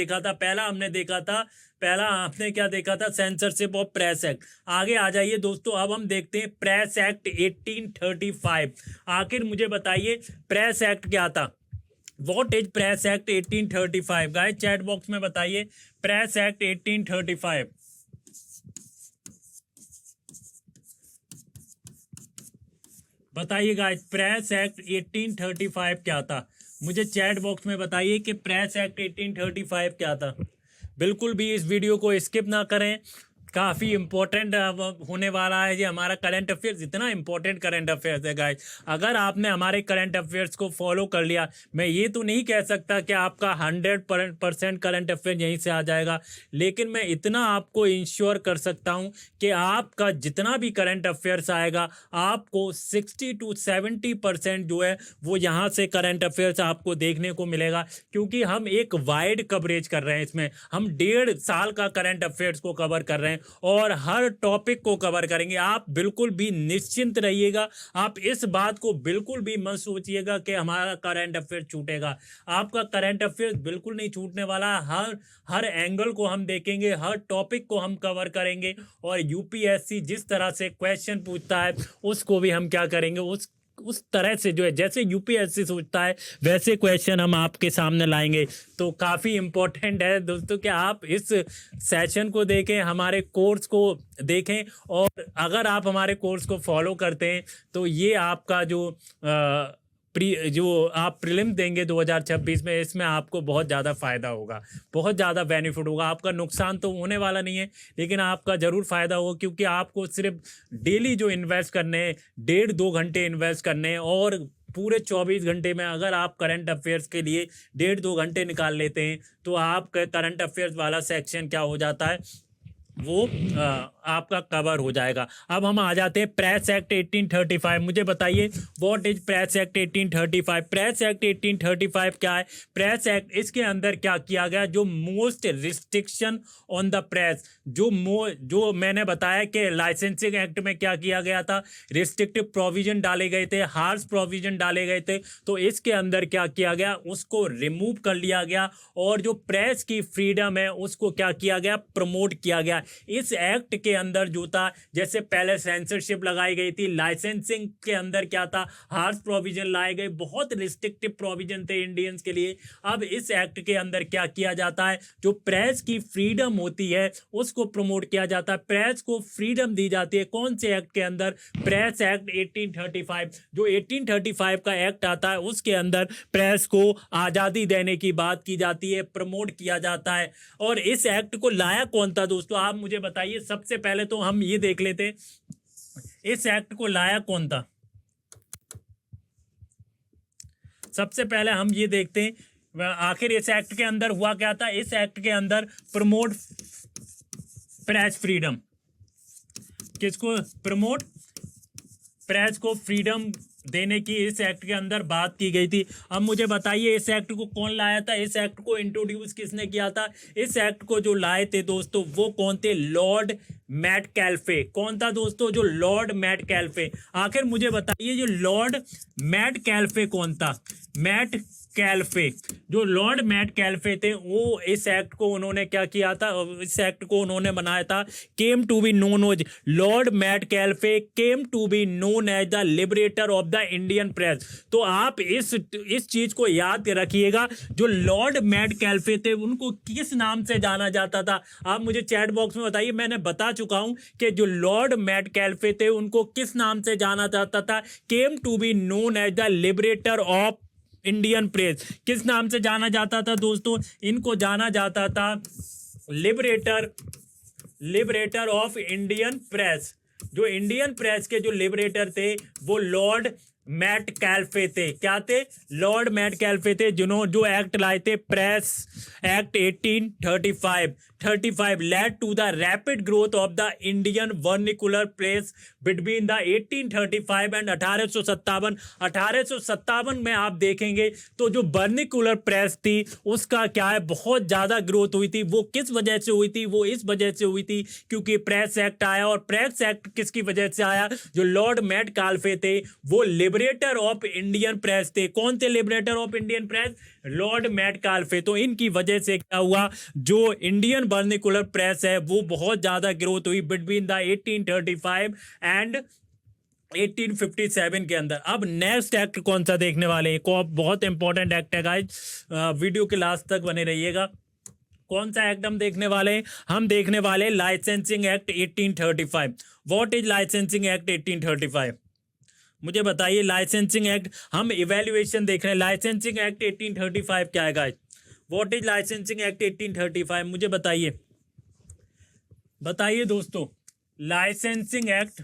क्या देखा था? Censorship of press act. आगे आ जाइए दोस्तों, अब हम देखते हैं प्रेस एक्ट 1835। आखिर मुझे बताइए प्रेस एक्ट क्या था? What is press act 1835? Guys chat box में बताइए प्रेस एक्ट 1835। बताइए गाइस प्रेस एक्ट 1835 क्या था? मुझे चैट बॉक्स में बताइए कि प्रेस एक्ट 1835 क्या था। बिल्कुल भी इस वीडियो को स्किप ना करें, काफ़ी इंपॉर्टेंट होने वाला है ये हमारा करंट अफेयर्स। इतना इंपॉर्टेंट करंट अफेयर्स है गाइस। अगर आपने हमारे करंट अफेयर्स को फॉलो कर लिया, मैं ये तो नहीं कह सकता कि आपका 100% करंट अफेयर यहीं से आ जाएगा, लेकिन मैं इतना आपको इंश्योर कर सकता हूँ कि आपका जितना भी करंट अफेयर्स आएगा आपको 60 to 70% जो है वो यहाँ से करंट अफेयर्स आपको देखने को मिलेगा, क्योंकि हम एक वाइड कवरेज कर रहे हैं। इसमें हम 1.5 साल का करंट अफेयर्स को कवर कर रहे हैं और हर टॉपिक को कवर करेंगे। आप बिल्कुल भी निश्चिंत रहिएगा, आप इस बात को बिल्कुल भी मत सोचिएगा कि हमारा करंट अफेयर छूटेगा। आपका करंट अफेयर बिल्कुल नहीं छूटने वाला। हर एंगल को हम देखेंगे, हर टॉपिक को हम कवर करेंगे, और यूपीएससी जिस तरह से क्वेश्चन पूछता है उसको भी हम क्या करेंगे, उस तरह से जो है जैसे यूपीएससी सोचता है वैसे क्वेश्चन हम आपके सामने लाएंगे। तो काफ़ी इम्पोर्टेंट है दोस्तों कि आप इस सेशन को देखें, हमारे कोर्स को देखें, और अगर आप हमारे कोर्स को फॉलो करते हैं तो ये आपका जो आप प्रीलिम देंगे 2026 में, इसमें आपको बहुत ज़्यादा फ़ायदा होगा, बहुत ज़्यादा बेनिफिट होगा। आपका नुकसान तो होने वाला नहीं है, लेकिन आपका ज़रूर फ़ायदा होगा, क्योंकि आपको सिर्फ डेली जो इन्वेस्ट करने हैं 1.5-2 घंटे इन्वेस्ट करने हैं, और पूरे 24 घंटे में अगर आप करंट अफेयर्स के लिए 1.5-2 घंटे निकाल लेते हैं तो आपका करंट अफेयर्स वाला सेक्शन क्या हो जाता है, वो आपका कवर हो जाएगा। अब हम आ जाते हैं प्रेस एक्ट 1835। मुझे बताइए what is press act 1835। Press act 1835 क्या है? प्रेस एक्ट, इसके अंदर क्या किया गया, जो most restriction on the press, जो मैंने बताया कि लाइसेंसिंग एक्ट में क्या किया गया था, रिस्ट्रिक्टिव प्रोविजन डाले गए थे, हार्श प्रोविजन डाले गए थे, तो इसके अंदर क्या किया गया, उसको रिमूव कर लिया गया, और जो प्रेस की फ्रीडम है उसको क्या किया गया, प्रमोट किया गया। इस एक्ट के अंदर जो था, जैसे पहले सेंसरशिप लगाई गई थी, लाइसेंसिंग के अंदर क्या था, हार्श प्रोविजन लाए गए, बहुत रिस्ट्रिक्टिव प्रोविजन थे इंडियंस के लिए। अब इस एक्ट के अंदर क्या किया जाता है, जो प्रेस की फ्रीडम होती है उसको प्रमोट किया जाता है, प्रेस को फ्रीडम दी जाती है। कौन से एक्ट के अंदर? Press act 1835। जो 1835 का एक्ट आता है उसके अंदर प्रेस को आज़ादी देने की बात की जाती है, प्रमोट किया जाता है। और इस एक्ट को लाया कौन था दोस्तों, आप मुझे बताइए। सबसे पहले तो हम ये देख लेते इस एक्ट को लाया कौन था। सबसे पहले हम ये देखते हैं आखिर इस एक्ट के अंदर हुआ क्या था। इस एक्ट के अंदर प्रमोट प्रेस फ्रीडम, किसको प्रमोट? प्रेस को फ्रीडम देने की इस एक्ट के अंदर बात की गई थी। अब मुझे बताइए इस एक्ट को कौन लाया था, इस एक्ट को इंट्रोड्यूस किसने किया था? इस एक्ट को जो लाए थे दोस्तों वो कौन थे? लॉर्ड मैटकैल्फे। कौन था दोस्तों? जो लॉर्ड मैटकैल्फे। आखिर मुझे बताइए जो लॉर्ड मैटकैल्फे कौन था? मैट कैल्फे, जो लॉर्ड मैट कैल्फे थे वो इस एक्ट को उन्होंने क्या किया था? इस एक्ट को उन्होंने बनाया था। Came to be known as Lord Metcalfe came to be known as the liberator of the Indian press. तो आप इस चीज को याद रखिएगा, जो लॉर्ड मैट कैल्फे थे उनको किस नाम से जाना जाता था? आप मुझे चैट बॉक्स में बताइए। मैंने बता चुका हूं कि जो लॉर्ड मैट कैल्फे थे उनको किस नाम से जाना जाता था? Came to be known as the liberator of Indian press. किस नाम से जाना जाता था दोस्तों? इनको जाना जाता था लिबरेटर ऑफ इंडियन प्रेस। जो इंडियन प्रेस के जो लिबरेटर थे वो लॉर्ड मैट कैल्फे थे। क्या थे? लॉर्ड मैट कैल्फे थे, जिन्होंने जो एक्ट लाए थे press act 1835 led to the rapid growth of the Indian vernacular press between the 1835 and 1857। 1857 में आप देखेंगे तो जो वर्निकुलर प्रेस थी उसका क्या है, बहुत ज़्यादा ग्रोथ हुई थी। वो किस वजह से हुई थी? वो इस वजह से हुई थी क्योंकि प्रेस एक्ट आया। और प्रेस एक्ट किसकी वजह से आया? जो लॉर्ड मैट कैल्फे थे वो लिबरेटर ऑफ इंडियन प्रेस थे। कौन थे liberator of Indian press? Lord Metcalfe. तो इनकी वजह से क्या हुआ, जो इंडियन वर्निकुलर प्रेस है वो बहुत ज्यादा ग्रोथ हुई बिटवीन द 1835 एंड 1857 के अंदर। अब नेक्स्ट एक्ट कौन सा देखने वाले हैं? को बहुत इंपॉर्टेंट एक्ट है गाइस, वीडियो के लास्ट तक बने रहिएगा। कौन सा एक्ट हम देखने वाले हैं? हम देखने वाले licensing act 1835। What is licensing act 1835? मुझे बताइए। लाइसेंसिंग एक्ट, हम इवेल्युएशन देख रहे हैं। लाइसेंसिंग एक्ट 1835 क्या है guys? What is licensing act 1835? मुझे बताइए, बताइए दोस्तों। लाइसेंसिंग एक्ट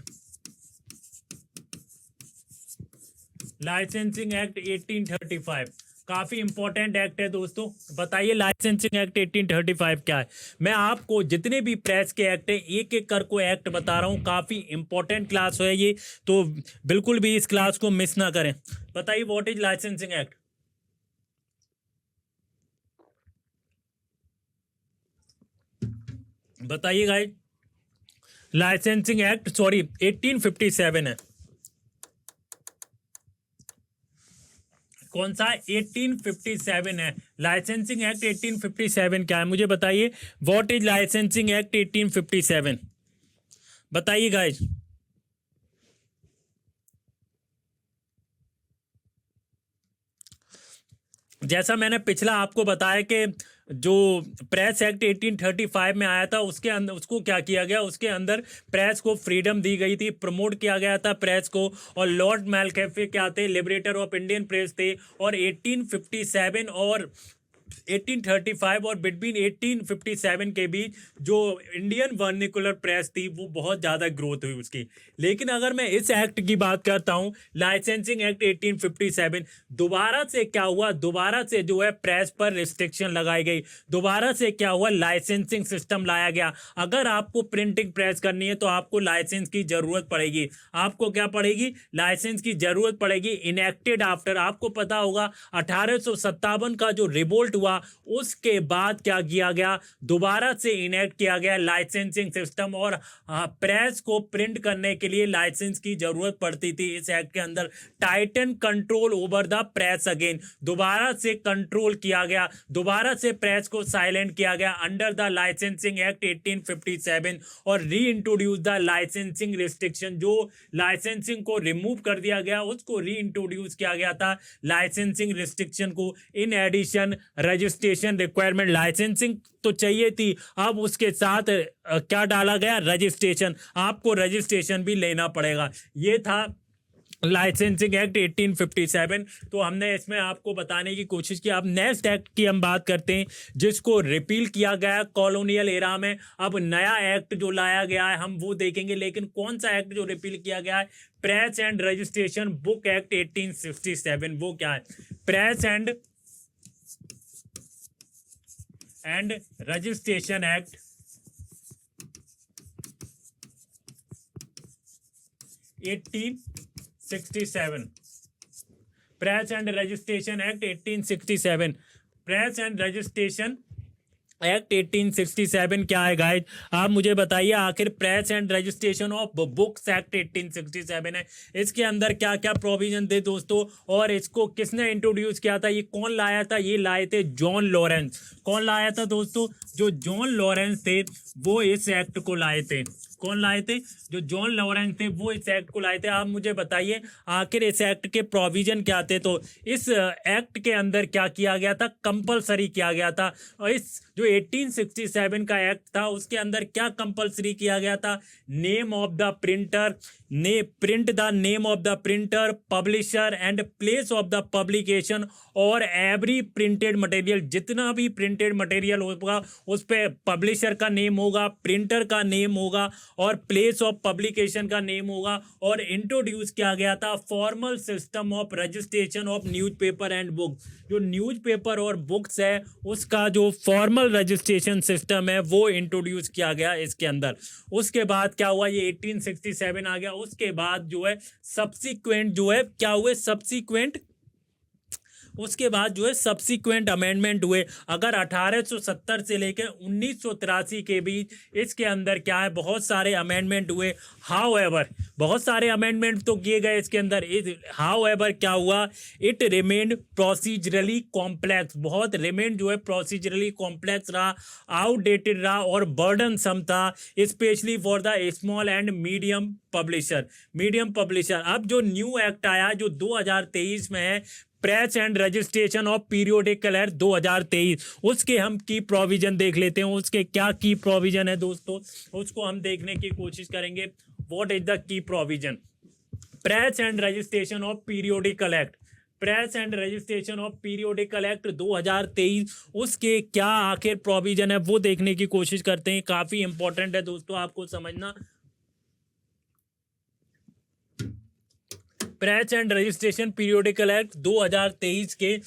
1835 काफी इंपॉर्टेंट एक्ट है दोस्तों। बताइए लाइसेंसिंग एक्ट 1835 क्या है? मैं आपको जितने भी प्रेस के एक्ट हैं एक एक कर को एक्ट बता रहा हूं। काफी इंपॉर्टेंट क्लास है ये, तो बिल्कुल भी इस क्लास को मिस ना करें। बताइए व्हाट इज लाइसेंसिंग एक्ट? बताइए गाइस। लाइसेंसिंग एक्ट 1857 है। कौन सा? 1857 है। लाइसेंसिंग एक्ट 1857 क्या है? मुझे बताइए। What is licensing act 1857? बताइए गाइस। जैसा मैंने पिछला आपको बताया कि जो प्रेस एक्ट 1835 में आया था उसके अंदर उसको क्या किया गया, उसके अंदर प्रेस को फ्रीडम दी गई थी, प्रमोट किया गया था प्रेस को। और लॉर्ड मैटकैल्फे क्या थे? लिबरेटर ऑफ इंडियन प्रेस थे। और 1857 और 1835 और बिटवीन 1857 के बीच जो इंडियन वर्निकुलर प्रेस थी वो बहुत ज़्यादा ग्रोथ हुई उसकी। लेकिन अगर मैं इस एक्ट की बात करता हूँ, लाइसेंसिंग एक्ट 1857, दोबारा से क्या हुआ? दोबारा से जो है प्रेस पर रिस्ट्रिक्शन लगाई गई। दोबारा से क्या हुआ? लाइसेंसिंग सिस्टम लाया गया। अगर आपको प्रिंटिंग प्रेस करनी है तो आपको लाइसेंस की ज़रूरत पड़ेगी। आपको क्या पड़ेगी? लाइसेंस की ज़रूरत पड़ेगी। इनेक्टेड आफ्टर, आपको पता होगा 1857 का जो रिवोल्ट हुआ उसके बाद क्या किया गया? दोबारा से इनेक्ट किया गया लाइसेंसिंग सिस्टम। और प्रेस को प्रिंट करने के लिए लाइसेंस की जरूरत पड़ती थी। इस एक्ट के अंदर Titan control over the press again, दोबारा से कंट्रोल किया गया, दोबारा से प्रेस को साइलेंट किया गया अंडर द लाइसेंसिंग एक्ट 1857। और री इंट्रोड्यूस द लाइसेंसिंग रिस्ट्रिक्शन, जो लाइसेंसिंग को रिमूव कर दिया गया उसको री इंट्रोड्यूस किया गया था लाइसेंसिंग रिस्ट्रिक्शन को। In addition registration requirement, licensing तो चाहिए थी, अब उसके साथ क्या डाला गया? रजिस्ट्रेशन। आपको रजिस्ट्रेशन भी लेना पड़ेगा। ये था लाइसेंसिंग एक्ट 1857। तो हमने इसमें आपको बताने की कोशिश की। अब नेक्स्ट एक्ट की हम बात करते हैं जिसको रिपील किया गया कॉलोनियल एरा में। अब नया एक्ट जो लाया गया है हम वो देखेंगे। लेकिन कौन सा एक्ट जो रिपील किया गया है? Press and registration book act 1867। वो क्या है? Press and registration act 1867। Press and registration act 1867, press and registration act 1867 क्या है गाइज? आप मुझे बताइए आखिर press and registration of books act 1867 है, इसके अंदर क्या क्या प्रोविजन थे दोस्तों, और इसको किसने इंट्रोड्यूस किया था, ये कौन लाया था? ये लाए थे जॉन लॉरेंस। कौन लाया था दोस्तों? जो जॉन लॉरेंस थे वो इस एक्ट को लाए थे। कौन लाए थे? जो जॉन लॉरेंस थे वो इस एक्ट को लाए थे। आप मुझे बताइए आखिर इस एक्ट के प्रोविजन क्या थे? तो इस एक्ट के अंदर क्या किया गया था? कंपलसरी किया गया था। और इस जो 1867 का एक्ट था उसके अंदर क्या कंपलसरी किया गया था? नेम ऑफ द प्रिंटर, ने print the name of the printer, publisher and place of the publication और एवरी प्रिंटेड मटेरियल, जितना भी प्रिंटेड मटेरियल होगा उस पर पब्लिशर का नेम होगा, प्रिंटर का नेम होगा और प्लेस ऑफ पब्लिकेशन का नेम होगा। और इंट्रोड्यूस किया गया था formal system of registration of newspaper and book, जो न्यूज़पेपर और बुक्स है उसका जो फॉर्मल रजिस्ट्रेशन सिस्टम है वो इंट्रोड्यूस किया गया इसके अंदर। उसके बाद क्या हुआ? ये 1867 आ गया। उसके बाद जो है सब्सिक्वेंट जो है क्या हुए? उसके बाद जो है सब्सिक्वेंट अमेंडमेंट हुए। अगर 1870 से लेकर 1983 के बीच इसके अंदर क्या है? बहुत सारे अमेंडमेंट हुए। हाउएवर बहुत सारे अमेंडमेंट तो किए गए इसके अंदर। हाउएवर क्या हुआ? इट रिमेन्ड प्रोसीजरली कॉम्प्लेक्स, बहुत रिमेंड जो है प्रोसीजरली कॉम्प्लेक्स रहा, आउटडेटेड रहा और बर्डनसम था, specially for the small and medium publisher. अब जो न्यू एक्ट आया जो 2023 में है, press and registration of periodical act 2023, उसके हम की प्रोविजन देख लेते हैं। उसके क्या की प्रोविजन है दोस्तों, उसको हम देखने की कोशिश करेंगे। What is the key provision? Press and registration of periodical act, press and registration of periodical act 2023, उसके क्या आखिर प्रोविजन है वो देखने की कोशिश करते हैं। काफी इंपॉर्टेंट है दोस्तों आपको समझना। Press and registration periodical act 2023 के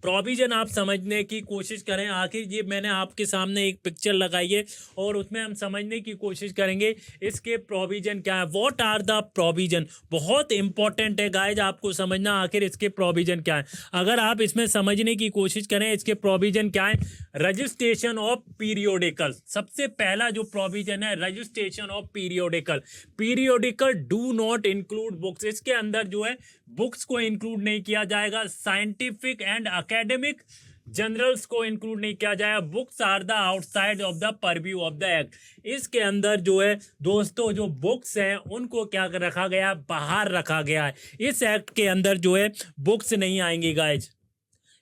प्रोविजन आप समझने की कोशिश करें। आखिर ये मैंने आपके सामने एक पिक्चर लगाई है और उसमें हम समझने की कोशिश करेंगे इसके प्रोविजन क्या है। What are the provision? बहुत इंपॉर्टेंट है गाइज आपको समझना आखिर इसके प्रोविजन क्या है। अगर आप इसमें समझने की कोशिश करें इसके प्रोविजन क्या है। रजिस्ट्रेशन ऑफ पीरियोडिकल, सबसे पहला जो प्रोविजन है registration of periodical do not include books, इसके अंदर जो है बुक्स को इंक्लूड नहीं किया जाएगा। साइंटिफिक एंड एकेडमिक जर्नल्स को इंक्लूड नहीं किया जाएगा। Books are the outside of the purview of the act, इसके अंदर जो है दोस्तों जो बुक्स हैं उनको क्या रखा गया? बाहर रखा गया है। इस एक्ट के अंदर जो है बुक्स नहीं आएंगी गाइज,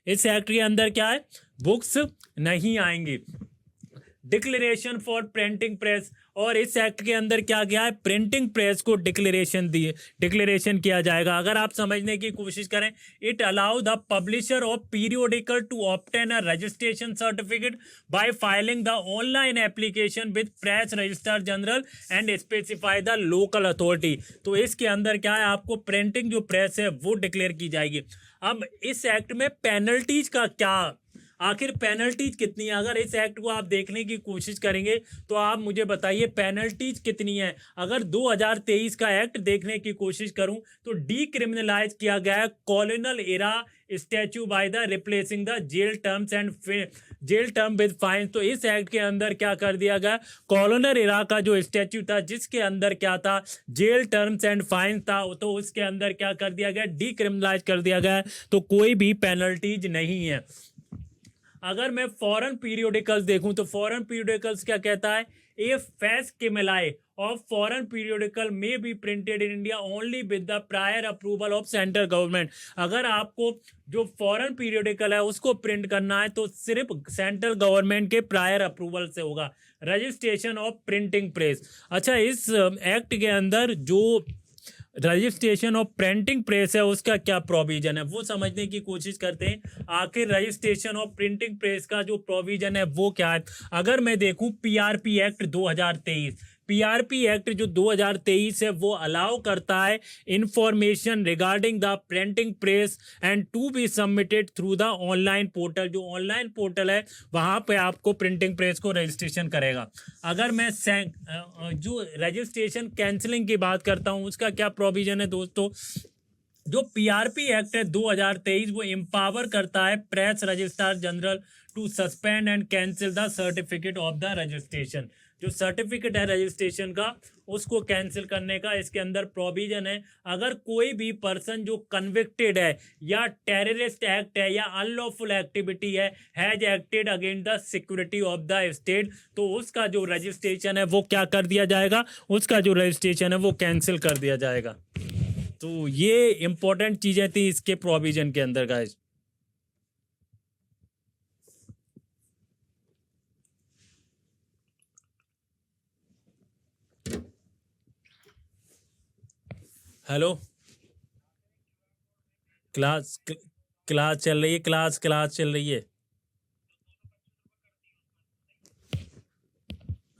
इस एक्ट के अंदर क्या है? बुक्स नहीं आएंगी। डिक्लेरेशन फॉर प्रिंटिंग प्रेस, और इस एक्ट के अंदर क्या गया है? प्रिंटिंग प्रेस को डिक्लेरेशन किया जाएगा। अगर आप समझने की कोशिश करें, it allow the publisher of periodical to obtain a registration certificate by filing the online application with press registrar general and specify the local authority. तो इसके अंदर क्या है? आपको प्रिंटिंग जो प्रेस है वो डिक्लेयर की जाएगी। अब इस एक्ट में पेनल्टीज का क्या, आखिर पेनल्टीज कितनी है? अगर इस एक्ट को आप देखने की कोशिश करेंगे तो आप मुझे बताइए पेनल्टीज कितनी है। अगर 2023 का एक्ट देखने की कोशिश करूं तो डीक्रिमिनलाइज किया गया है colonial era statue by the replacing the jail term with fine. तो इस एक्ट के अंदर क्या कर दिया गया? कॉलोनियल एरा का जो स्टैच्यू था जिसके अंदर क्या था? जेल टर्म्स एंड फाइन था, तो उसके अंदर क्या कर दिया गया? डीक्रिमिनलाइज कर दिया गया। तो कोई भी पेनल्टीज नहीं है। अगर मैं फॉरेन पीरियोडिकल्स देखूं तो फॉरेन पीरियोडिकल्स क्या कहता है? A facsimile of foreign periodical may be printed in India only with the prior approval of central government. अगर आपको जो फॉरेन पीरियोडिकल है उसको प्रिंट करना है तो सिर्फ सेंट्रल गवर्नमेंट के प्रायर अप्रूवल से होगा। रजिस्ट्रेशन ऑफ प्रिंटिंग प्रेस, अच्छा इस एक्ट के अंदर जो रजिस्ट्रेशन ऑफ प्रिंटिंग प्रेस है उसका क्या प्रोविजन है वो समझने की कोशिश करते हैं। आखिर रजिस्ट्रेशन ऑफ प्रिंटिंग प्रेस का जो प्रोविजन है वो क्या है? अगर मैं देखूं पीआरपी एक्ट 2023, पीआरपी एक्ट जो 2023 है वो अलाउ करता है information regarding the printing press and to be submitted through the online portal. जो ऑनलाइन पोर्टल है वहाँ पे आपको प्रिंटिंग प्रेस को रजिस्ट्रेशन करेगा। अगर मैं जो रजिस्ट्रेशन कैंसिलिंग की बात करता हूँ उसका क्या प्रोविजन है दोस्तों? जो पीआरपी एक्ट है 2023 वो एम्पावर करता है press registrar general to suspend and cancel the certificate of the registration. जो सर्टिफिकेट है रजिस्ट्रेशन का उसको कैंसिल करने का इसके अंदर प्रोविजन है। अगर कोई भी पर्सन जो कन्विक्टेड है या टेररिस्ट एक्ट है या अनलॉफुल एक्टिविटी है has acted against the security of the state, तो उसका जो रजिस्ट्रेशन है वो क्या कर दिया जाएगा, उसका जो रजिस्ट्रेशन है वो कैंसिल कर दिया जाएगा। तो ये इंपॉर्टेंट चीजें थी इसके प्रोविजन के अंदर गाइस। हेलो, क्लास चल रही है, क्लास चल रही है।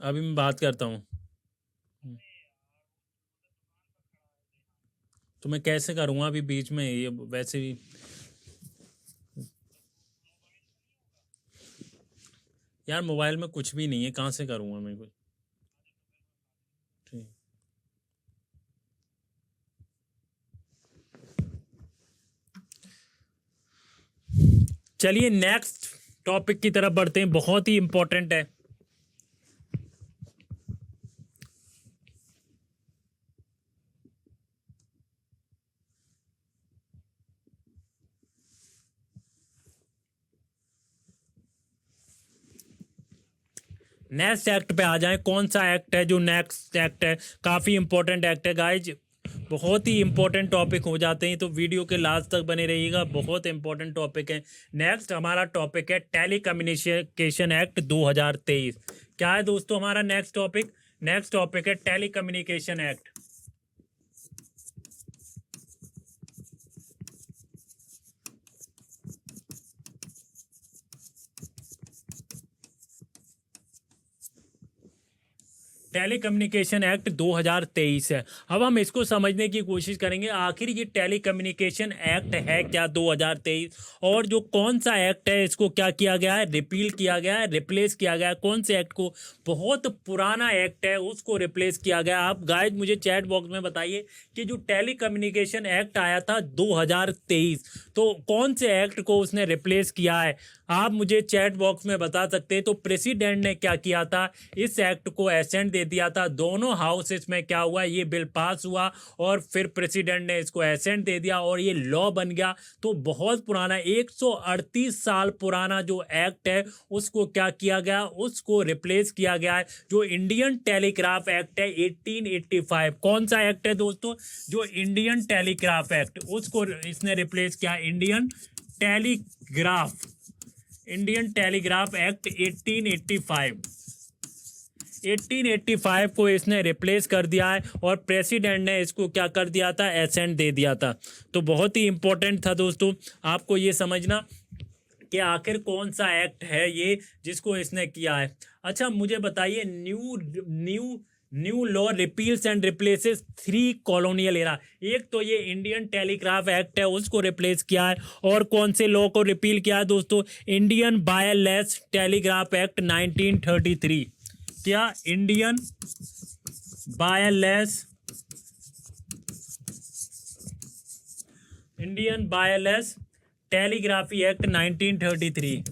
अभी मैं बात करता हूँ। तो मैं कैसे करूँगा अभी बीच में, ये वैसे भी यार मोबाइल में कुछ भी नहीं है, कहाँ से करूँगा मैं कुछ। ठीक, चलिए नेक्स्ट टॉपिक की तरफ बढ़ते हैं, बहुत ही इंपॉर्टेंट है। नेक्स्ट एक्ट पे आ जाए, कौन सा एक्ट है जो नेक्स्ट एक्ट है, काफ़ी इंपॉर्टेंट एक्ट है गाइज, बहुत ही इंपॉर्टेंट टॉपिक हो जाते हैं, तो वीडियो के लास्ट तक बने रहिएगा, बहुत इंपॉर्टेंट टॉपिक है। नेक्स्ट हमारा टॉपिक है टेली कम्युनिकेशन एक्ट 2023। क्या है दोस्तों हमारा नेक्स्ट टॉपिक? नेक्स्ट टॉपिक है telecommunication act. Telecommunication act 2023 है। अब हम इसको समझने की कोशिश करेंगे आखिर ये टेली कम्युनिकेशन एक्ट है क्या 2023, और जो कौन सा एक्ट है इसको क्या किया गया है, रिपील किया गया है, रिप्लेस किया गया है, कौन से एक्ट को, बहुत पुराना एक्ट है उसको रिप्लेस किया गया। आप गाइज मुझे चैट बॉक्स में बताइए कि जो टेली कम्युनिकेशन एक्ट आया था 2023, तो कौन से एक्ट को उसने रिप्लेस किया है, आप मुझे चैट बॉक्स में बता सकते हैं। तो प्रेसिडेंट ने क्या किया था, इस एक्ट को एसेंट दे दिया था, दोनों हाउसेस में क्या हुआ, ये बिल पास हुआ और फिर प्रेसिडेंट ने इसको एसेंट दे दिया और ये लॉ बन गया। तो बहुत पुराना 138 साल पुराना जो एक्ट है उसको क्या किया गया, उसको रिप्लेस किया गया है। जो इंडियन टेलीग्राफ एक्ट है 1885, कौन सा एक्ट है दोस्तों, जो इंडियन टेलीग्राफ एक्ट, उसको इसने रिप्लेस किया। इंडियन टेलीग्राफ एक्ट 1885 को इसने रिप्लेस कर दिया है और प्रेसिडेंट ने इसको क्या कर दिया था, एसेंट दे दिया था। तो बहुत ही इंपॉर्टेंट था दोस्तों आपको ये समझना कि आखिर कौन सा एक्ट है ये जिसको इसने किया है। अच्छा मुझे बताइए, new law repeals and replaces 3 colonial era. एक तो ये इंडियन टेलीग्राफ एक्ट है उसको रिप्लेस किया है, और कौन से लॉ को रिपील किया है दोस्तों, इंडियन वायरलेस टेलीग्राफ एक्ट 1933। क्या, Indian wireless telegraphy act 1933।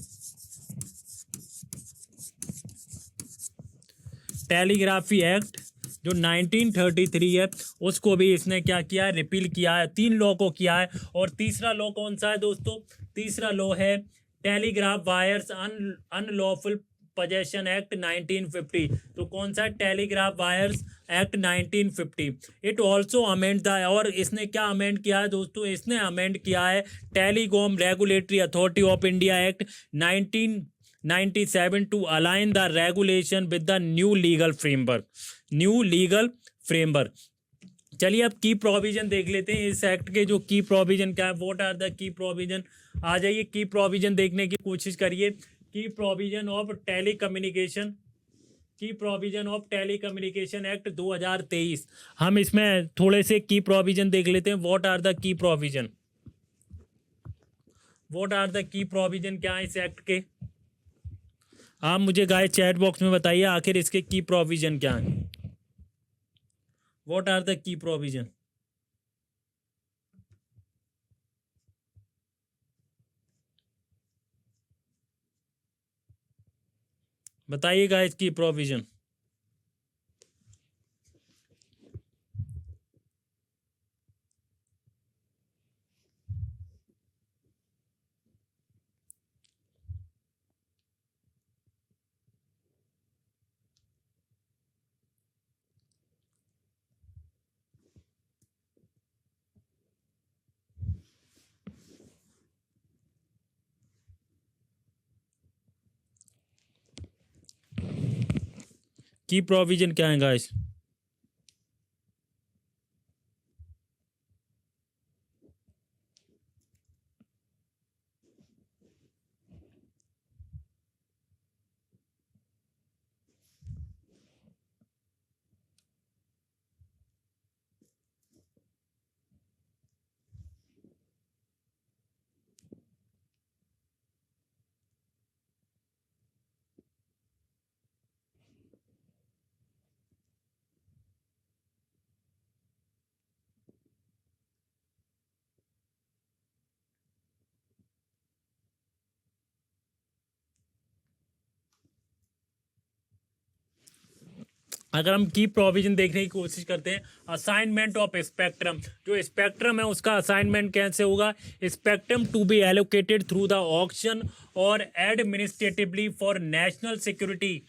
Telegraphy act जो 1933 है उसको भी इसने क्या किया है, रिपील किया है। 3 लॉ को किया है। और तीसरा लॉ कौन सा है दोस्तों, तीसरा लॉ है telegraph wires unlawful possession act 1950। तो कौन सा, telegraph wires act 1950। It also amend the, और इसने क्या अमेंड किया है दोस्तों, इसने अमेंड किया है telecom regulatory authority of India act 1997 to align the regulation with the new legal framework. चलिए अब की प्रोविजन देख लेते हैं इस एक्ट के, जो की प्रोविजन क्या है, what are the key provision. आ जाइए की प्रोविजन देखने की कोशिश करिए। Key provision of telecommunication act 2023। हम इसमें थोड़े से की प्रोविजन देख लेते हैं। What are the key provision, क्या है इस एक्ट के, आप मुझे गाइस चैट बॉक्स में बताइए आखिर इसके की प्रोविजन क्या है। What are the key provision. बताइएगा इसकी प्रोविजन। की प्रोविजन क्या है गाइस? अगर हम की प्रोविजन देखने की कोशिश करते हैं, असाइनमेंट ऑफ स्पेक्ट्रम, जो स्पेक्ट्रम है उसका असाइनमेंट कैसे होगा? Spectrum to be allocated through the auction और एडमिनिस्ट्रेटिवली फॉर नेशनल सिक्योरिटी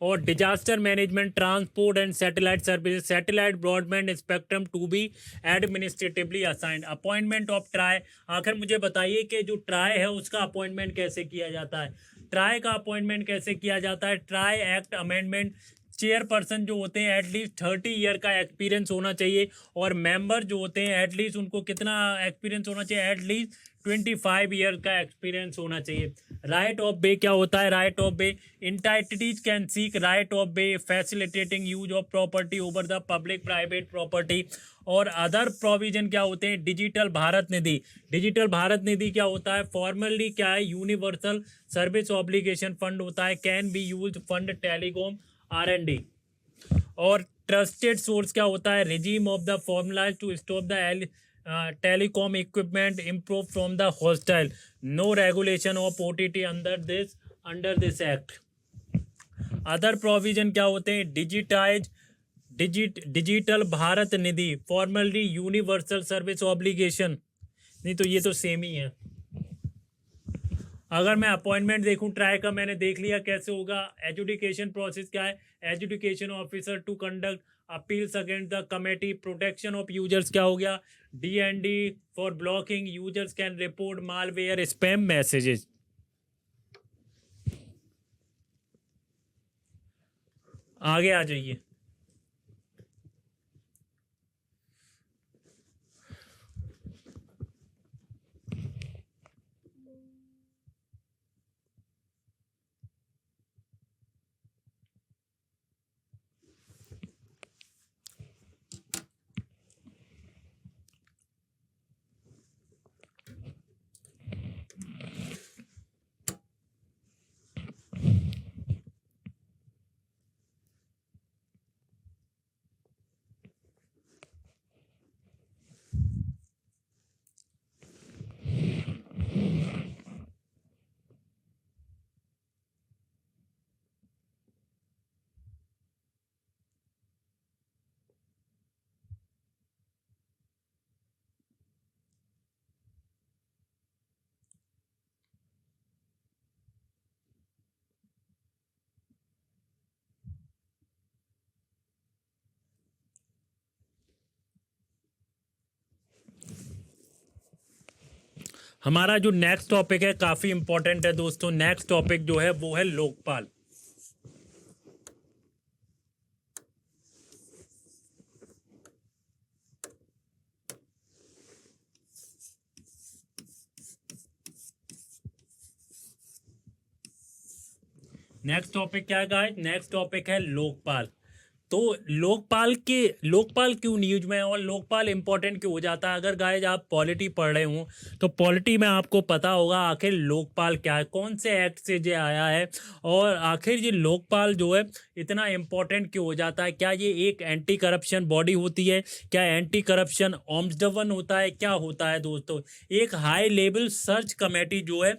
और disaster management, transport and satellite services, satellite broadband spectrum to be administratively assigned. Appointment of TRAI, आखिर मुझे बताइए कि जो ट्राई है उसका अपॉइंटमेंट कैसे किया जाता है? ट्राई का अपॉइंटमेंट कैसे किया जाता है? ट्राई एक्ट अमेंडमेंट, चेयरपर्सन जो होते हैं एटलीस्ट 30 ईयर का एक्सपीरियंस होना चाहिए, और मेंबर जो होते हैं एटलीस्ट उनको कितना एक्सपीरियंस होना चाहिए? एटलीस्ट 25 ईयर का एक्सपीरियंस होना चाहिए। राइट ऑफ वे क्या होता है? Right of way, entities can seek right of way facilitating use of property over the public private property. और अदर प्रोविजन क्या होते हैं? डिजिटल भारत निधि, डिजिटल भारत निधि क्या होता है? फॉर्मली क्या है? यूनिवर्सल सर्विस ऑब्लिगेशन फंड होता है, can be use fund telecom R&D। और ट्रस्टेड सोर्स क्या होता है? Regime of the formulas to stop the telecom equipment improve from the hostile, no regulation of OTT under this act. Other provision क्या होते हैं? Digital Bharat Nidhi, formally universal service obligation. नहीं तो ये तो सेम ही है। अगर मैं अपॉइंटमेंट देखूं ट्राई का, मैंने देख लिया कैसे होगा। एजुकेशन प्रोसेस क्या है? Education officer to conduct appeals against the committee. Protection of users क्या हो गया? DND for blocking users can report malware spam messages. आगे आ जाइए। हमारा जो नेक्स्ट टॉपिक है काफ़ी इंपॉर्टेंट है दोस्तों। नेक्स्ट टॉपिक जो है वो है लोकपाल। नेक्स्ट टॉपिक क्या है गाइस? नेक्स्ट टॉपिक है लोकपाल। तो लोकपाल क्यों न्यूज में है और लोकपाल इंपॉर्टेंट क्यों हो जाता है? अगर गाइस आप पॉलिटी पढ़ रहे हो तो पॉलिटी में आपको पता होगा आखिर लोकपाल क्या है, कौन से एक्ट से ये आया है, और आखिर ये लोकपाल जो है इतना इंपॉर्टेंट क्यों हो जाता है? क्या ये एक एंटी करप्शन बॉडी होती है? क्या एंटी करप्शन ओम्बुड्समैन होता है? क्या होता है दोस्तों? एक हाई लेवल सर्च कमेटी जो है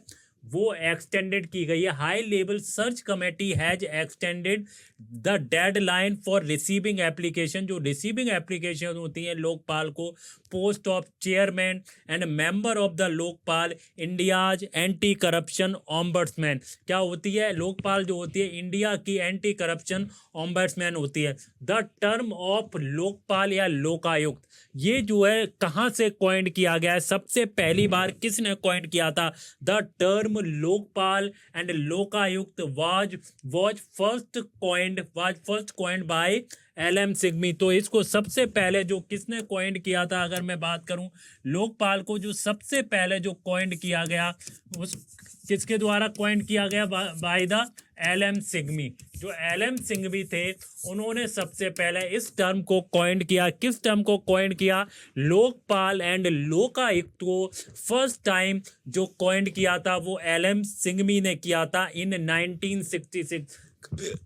वो एक्सटेंडेड की गई है। High level search committee has extended the deadline for receiving application, जो रिसीविंग एप्लीकेशन होती हैं लोकपाल को, post of chairman and member of the Lokpal India's anti corruption ombudsman. क्या होती है लोकपाल? जो होती है इंडिया की एंटी करप्शन ऑम्बड्समैन होती है। द टर्म ऑफ लोकपाल या लोकायुक्त, ये जो है कहाँ से कॉइंड किया गया है? सबसे पहली बार किसने कॉइंड किया था? The term Lokpal and Lokayukta was first coined by LM Singhvi. तो इसको सबसे पहले जो किसने कॉइंड किया था, अगर मैं बात करूं लोकपाल को, जो सबसे पहले जो कॉइंड किया गया उस किसके द्वारा कॉइंड किया गया? By the LM Singhvi. जो एलएम सिग्मी थे उन्होंने सबसे पहले इस टर्म को कॉइंड किया। किस टर्म को कॉइंड किया? लोकपाल एंड लोकायुक्त को फर्स्ट टाइम जो कॉइंड किया था वो एलएम सिग्मी ने किया था इन 1966।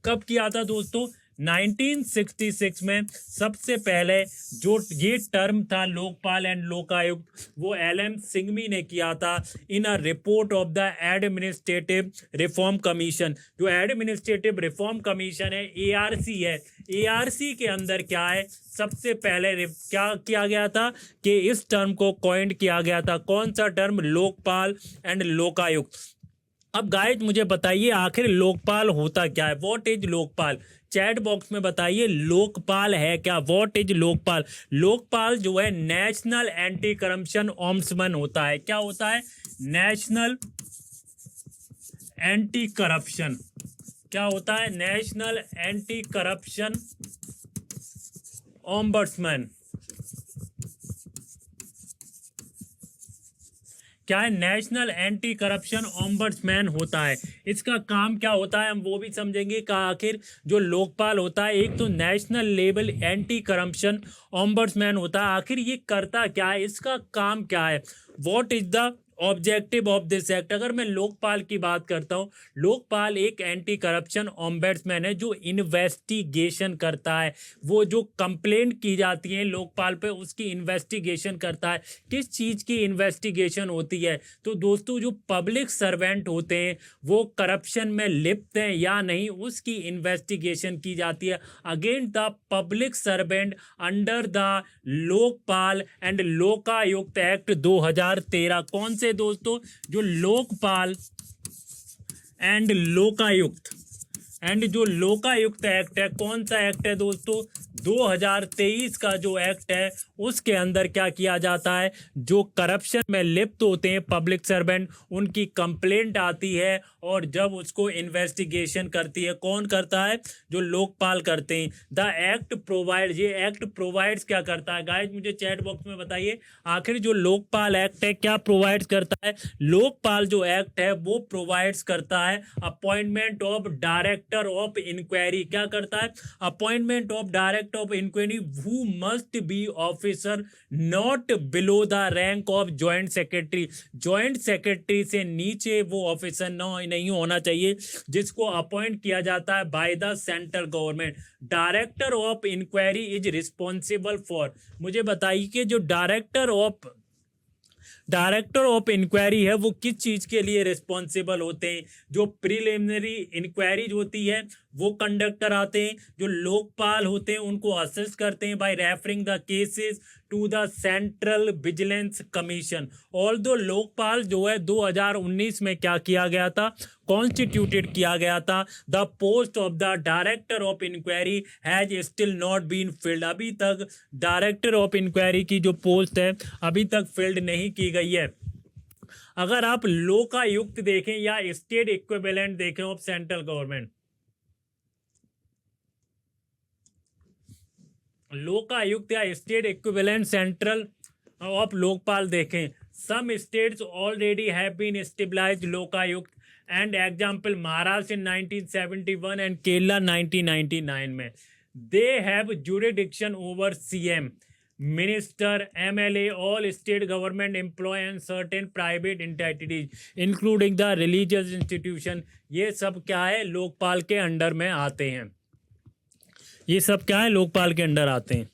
कब किया था दोस्तों? 1966 में सबसे पहले जो ये टर्म था लोकपाल एंड लोकायुक्त वो एलएम सिग्मी ने किया था in a report of the administrative reform commission. जो एडमिनिस्ट्रेटिव रिफॉर्म कमीशन है, एआरसी है, एआरसी के अंदर क्या है, सबसे पहले क्या किया गया था कि इस टर्म को कॉइंड किया गया था। कौन सा टर्म? लोकपाल एंड लोकायुक्त। अब गाइस मुझे बताइए आखिर लोकपाल होता क्या है? What is Lokpal? Chat box में बताइए लोकपाल है क्या? What is Lokpal? लोकपाल जो है नेशनल एंटी करप्शन ओम्बड्समैन होता है। क्या होता है? National anti corruption. क्या होता है? National anti corruption ombudsman. क्या है? नेशनल एंटी करप्शन ओम्बड्समैन होता है। इसका काम क्या होता है हम वो भी समझेंगे कि आखिर जो लोकपाल होता है, एक तो national level anti corruption ombudsman होता है, आखिर ये करता क्या है, इसका काम क्या है, what is the objective of this act. अगर मैं लोकपाल की बात करता हूँ, लोकपाल एक एंटी करप्शन ओम्बड्समैन है जो इन्वेस्टिगेशन करता है। वो जो कंप्लेंट की जाती है लोकपाल पे उसकी इन्वेस्टिगेशन करता है। किस चीज़ की इन्वेस्टिगेशन होती है? तो दोस्तों जो पब्लिक सर्वेंट होते हैं वो करप्शन में लिप्त हैं या नहीं, उसकी इन्वेस्टिगेशन की जाती है against the public servant under the Lokpal and Lokayukta act 2013। कौन से दोस्तों? जो लोकपाल एंड लोकायुक्त जो लोकायुक्त एक्ट है, कौन सा एक्ट है दोस्तों? 2023 का जो एक्ट है उसके अंदर क्या किया जाता है, जो करप्शन में लिप्त होते हैं पब्लिक सर्वेंट, उनकी कंप्लेंट आती है और जब उसको इन्वेस्टिगेशन करती है, कौन करता है? जो लोकपाल करते हैं। द एक्ट प्रोवाइड, ये एक्ट प्रोवाइड्स क्या करता है गाइस? मुझे चैट बॉक्स में बताइए आखिर जो लोकपाल एक्ट है क्या प्रोवाइड्स करता है? लोकपाल जो एक्ट है वो प्रोवाइड्स करता है appointment of director of inquiry. क्या करता है? Appointment of director of inquiry who must be officer not below the rank of joint secretary. Joint secretary से नीचे वो ऑफिसर नहीं होना चाहिए जिसको अपॉइंट किया जाता है by the central government. Director of inquiry is responsible for, मुझे बताइए कि जो डायरेक्टर ऑफ इंक्वायरी है वो किस चीज़ के लिए रिस्पॉन्सिबल होते हैं? जो प्रिलिमिनरी इंक्वायरीज होती है वो कंडक्ट कराते हैं। जो लोकपाल होते हैं उनको असेस करते हैं by referring the cases to the central vigilance commission. Although Lokpal जो है 2019 में क्या किया गया था? कॉन्स्टिट्यूटेड किया गया था। The post of the director of inquiry has still not been filled. अभी तक डायरेक्टर ऑफ इंक्वायरी की जो पोस्ट है अभी तक फिल्ड नहीं की गई है। अगर आप लोकायुक्त देखें या स्टेट इक्विवेलेंट देखें ऑफ सेंट्रल गवर्नमेंट, लोकायुक्त या state equivalent central of Lokpal देखें, some states already have been stabilised Lokayukta and example Maharashtra in 1971 and Kerala 1999 में। They have jurisdiction over CM, minister, MLA, all state government employ and certain private entities including the religious institution. ये सब क्या है? लोकपाल के under में आते हैं। ये सब क्या है? लोकपाल के अंडर आते हैं।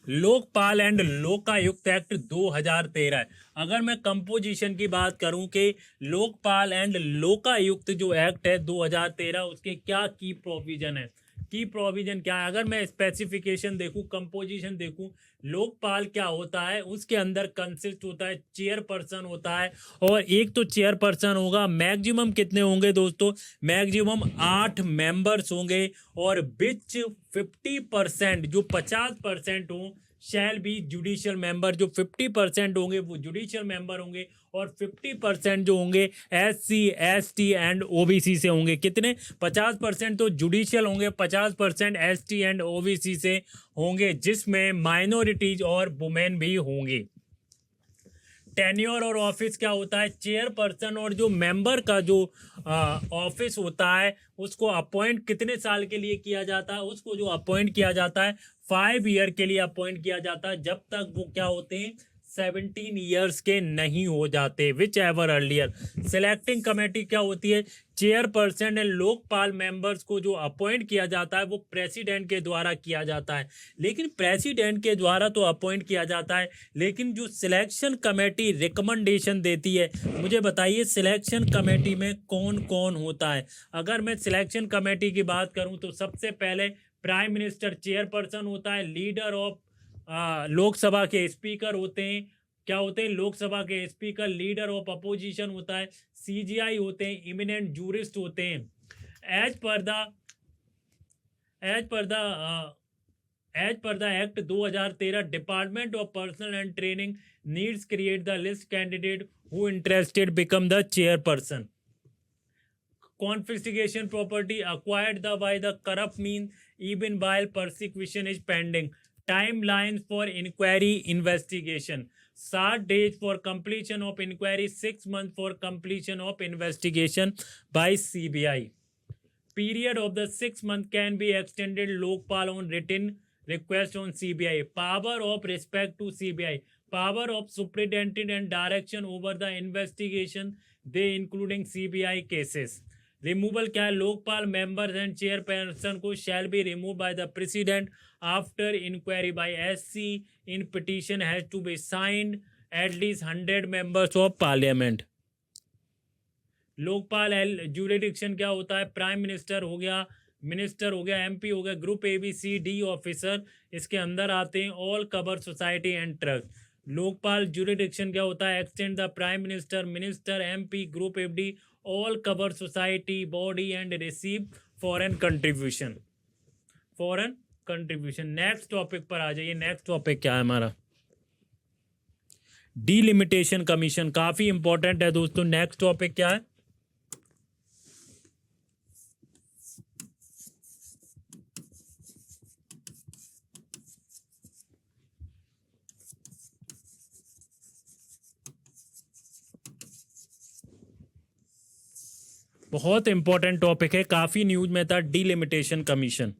लोकपाल एंड लोकायुक्त एक्ट 2013 है। अगर मैं कंपोजिशन की बात करूं कि लोकपाल एंड लोकायुक्त जो एक्ट है 2013, उसके क्या की प्रोविजन है, की प्रोविजन क्या है। अगर मैं स्पेसिफिकेशन देखूं, कंपोजिशन देखूं, लोकपाल क्या होता है, उसके अंदर कंसिस्ट होता है, चेयरपर्सन होता है, और एक तो चेयरपर्सन होगा, मैक्सिमम कितने होंगे दोस्तों, मैक्सिमम 8 मेंबर्स होंगे, और विच 50% जो 50% हो शैल बी जुडिशियल मेंबर, जो 50% होंगे वो जुडिशियल मेंबर होंगे, और 50% जो होंगे SC ST एंड OBC से होंगे। कितने, 50% तो जुडिशियल होंगे, 50% ST एंड OBC से होंगे, जिसमें माइनॉरिटीज और वुमेन भी होंगी। टेन्योर और ऑफिस क्या होता है, चेयरपर्सन और जो मेंबर का जो ऑफिस होता है उसको अपॉइंट कितने साल के लिए किया जाता है, उसको जो अपॉइंट किया जाता है 5 ईयर के लिए अपॉइंट किया जाता है, जब तक वो क्या होते हैं 17 ईयर्स के नहीं हो जाते, which ever earlier. Selecting committee क्या होती है, चेयरपर्सन एंड लोकपाल मेंबर्स को जो अपॉइंट किया जाता है वो प्रेसिडेंट के द्वारा किया जाता है। लेकिन प्रेसिडेंट के द्वारा तो अपॉइंट किया जाता है, लेकिन जो सिलेक्शन कमेटी रिकमेंडेशन देती है, मुझे बताइए सिलेक्शन कमेटी में कौन कौन होता है। अगर मैं सिलेक्शन कमेटी की बात करूं तो सबसे पहले प्राइम मिनिस्टर चेयरपर्सन होता है, लीडर ऑफ लोकसभा के स्पीकर होते हैं, क्या होते हैं, लोकसभा के स्पीकर, लीडर ऑफ अपोजिशन होता है, CGI होते हैं, इमिनेंट जूरिस्ट होते हैं। As per the as per the as per the act 2013, department of personnel and training needs create the list candidate who interested become the chairperson. Confiscation property acquired by the corrupt means even while persecution is pending. Timelines for inquiry investigation. 7 days for completion of inquiry, 6 months for completion of investigation by CBI. Period of the 6 month can be extended Lokpal on written request on CBI. Power of respect to CBI. Power of superintendent and direction over the investigation, they including CBI cases. Removal क्या है, Lokpal members and chairperson को shall be remove by the president after inquiry by SC in petition has to be signed at least 100 members of parliament. Lokpal jurisdiction क्या होता है, prime minister हो गया, minister हो गया, MP हो गया, ग्रुप ABCD ऑफिसर इसके अंदर आते हैं, all cover society and trust. Lokpal jurisdiction क्या होता है, extend the prime minister, minister, MP, group FD, all cover society body and receive foreign contribution, foreign contribution. Next topic पर आ जाइए। नेक्स्ट टॉपिक क्या है हमारा, डीलिमिटेशन कमीशन, काफी इंपॉर्टेंट है दोस्तों। नेक्स्ट टॉपिक क्या है, बहुत इंपॉर्टेंट टॉपिक है, काफी न्यूज में था, डीलिमिटेशन कमीशन।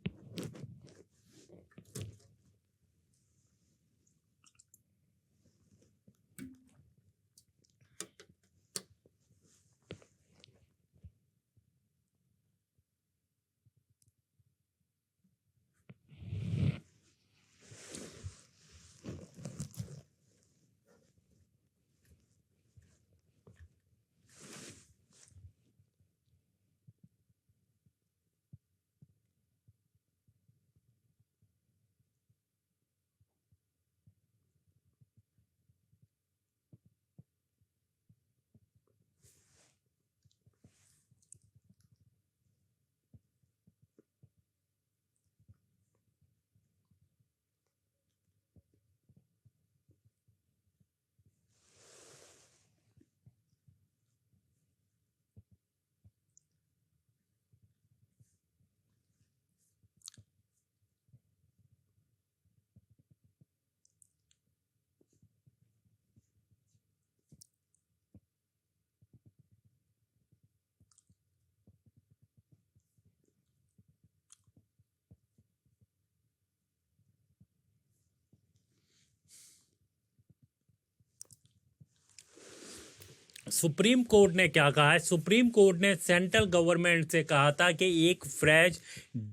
सुप्रीम कोर्ट ने क्या कहा है? सुप्रीम कोर्ट ने सेंट्रल गवर्नमेंट से कहा था कि एक फ्रेश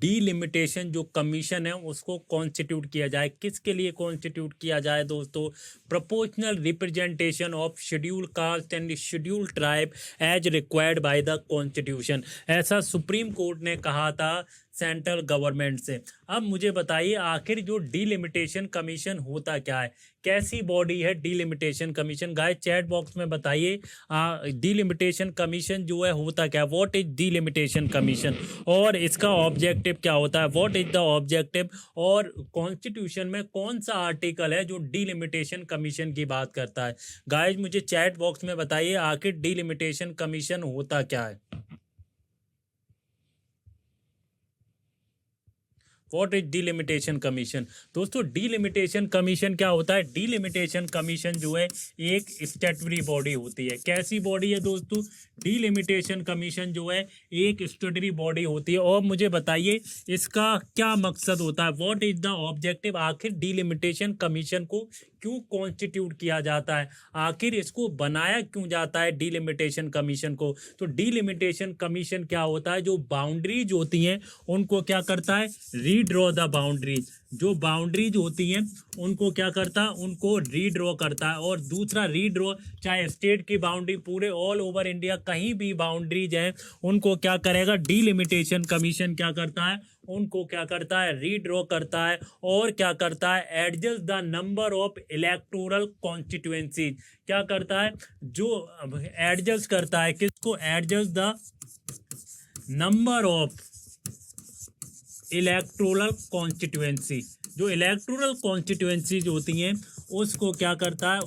डीलिमिटेशन जो कमीशन है उसको कॉन्स्टिट्यूट किया जाए। किसके लिए कॉन्स्टिट्यूट किया जाए दोस्तों? Proportional representation of schedule caste and schedule tribe as required by the constitution, ऐसा सुप्रीम कोर्ट ने कहा था सेंट्रल गवर्नमेंट से। अब मुझे बताइए आखिर जो डीलिमिटेशन कमीशन होता क्या है, कैसी बॉडी है delimitation commission? Guys chat box में बताइए डीलिमिटेशन कमीशन जो है होता क्या है, व्हाट इज डीलिमिटेशन कमीशन, और इसका ऑब्जेक्टिव क्या होता है, व्हाट इज द ऑब्जेक्टिव, और कॉन्स्टिट्यूशन में कौन सा आर्टिकल है जो डीलिमिटेशन कमीशन की बात करता है? गाइस मुझे चैट बॉक्स में बताइए आखिर डीलिमिटेशन कमीशन होता क्या है, व्हाट इज डीलिमिटेशन कमीशन? दोस्तों डीलिमिटेशन कमीशन क्या होता है? डीलिमिटेशन कमीशन जो है एक स्टैट्यूटरी बॉडी होती है। कैसी बॉडी है दोस्तों? डीलिमिटेशन कमीशन जो है एक स्टैट्यूटरी बॉडी होती है। और मुझे बताइए इसका क्या मकसद होता है, व्हाट इज द ऑब्जेक्टिव? आखिर डीलिमिटेशन कमीशन को क्यों कॉन्स्टिट्यूट किया जाता है, आखिर इसको बनाया क्यों जाता है डीलिमिटेशन कमीशन को? तो डीलिमिटेशन कमीशन क्या होता है, जो बाउंड्रीज होती हैं उनको क्या करता है, रीड्रॉ द बाउंड्रीज। जो बाउंड्रीज होती हैं उनको क्या करता है, उनको रीड्रॉ करता है। और दूसरा रीड्रॉ, चाहे स्टेट की बाउंड्री, पूरे ऑल ओवर इंडिया कहीं भी बाउंड्रीज हैं उनको क्या करेगा, डीलिमिटेशन कमीशन क्या करता है, उनको क्या करता है, रीड्रॉ करता है। और क्या करता है, adjust the number of electoral constituencies. क्या करता है, जो एडजस्ट करता है, किसको? Adjust the number of electoral constituency. जो इलेक्टोरल कॉन्स्टिट्यूएंसीज होती हैं उसको क्या करता है,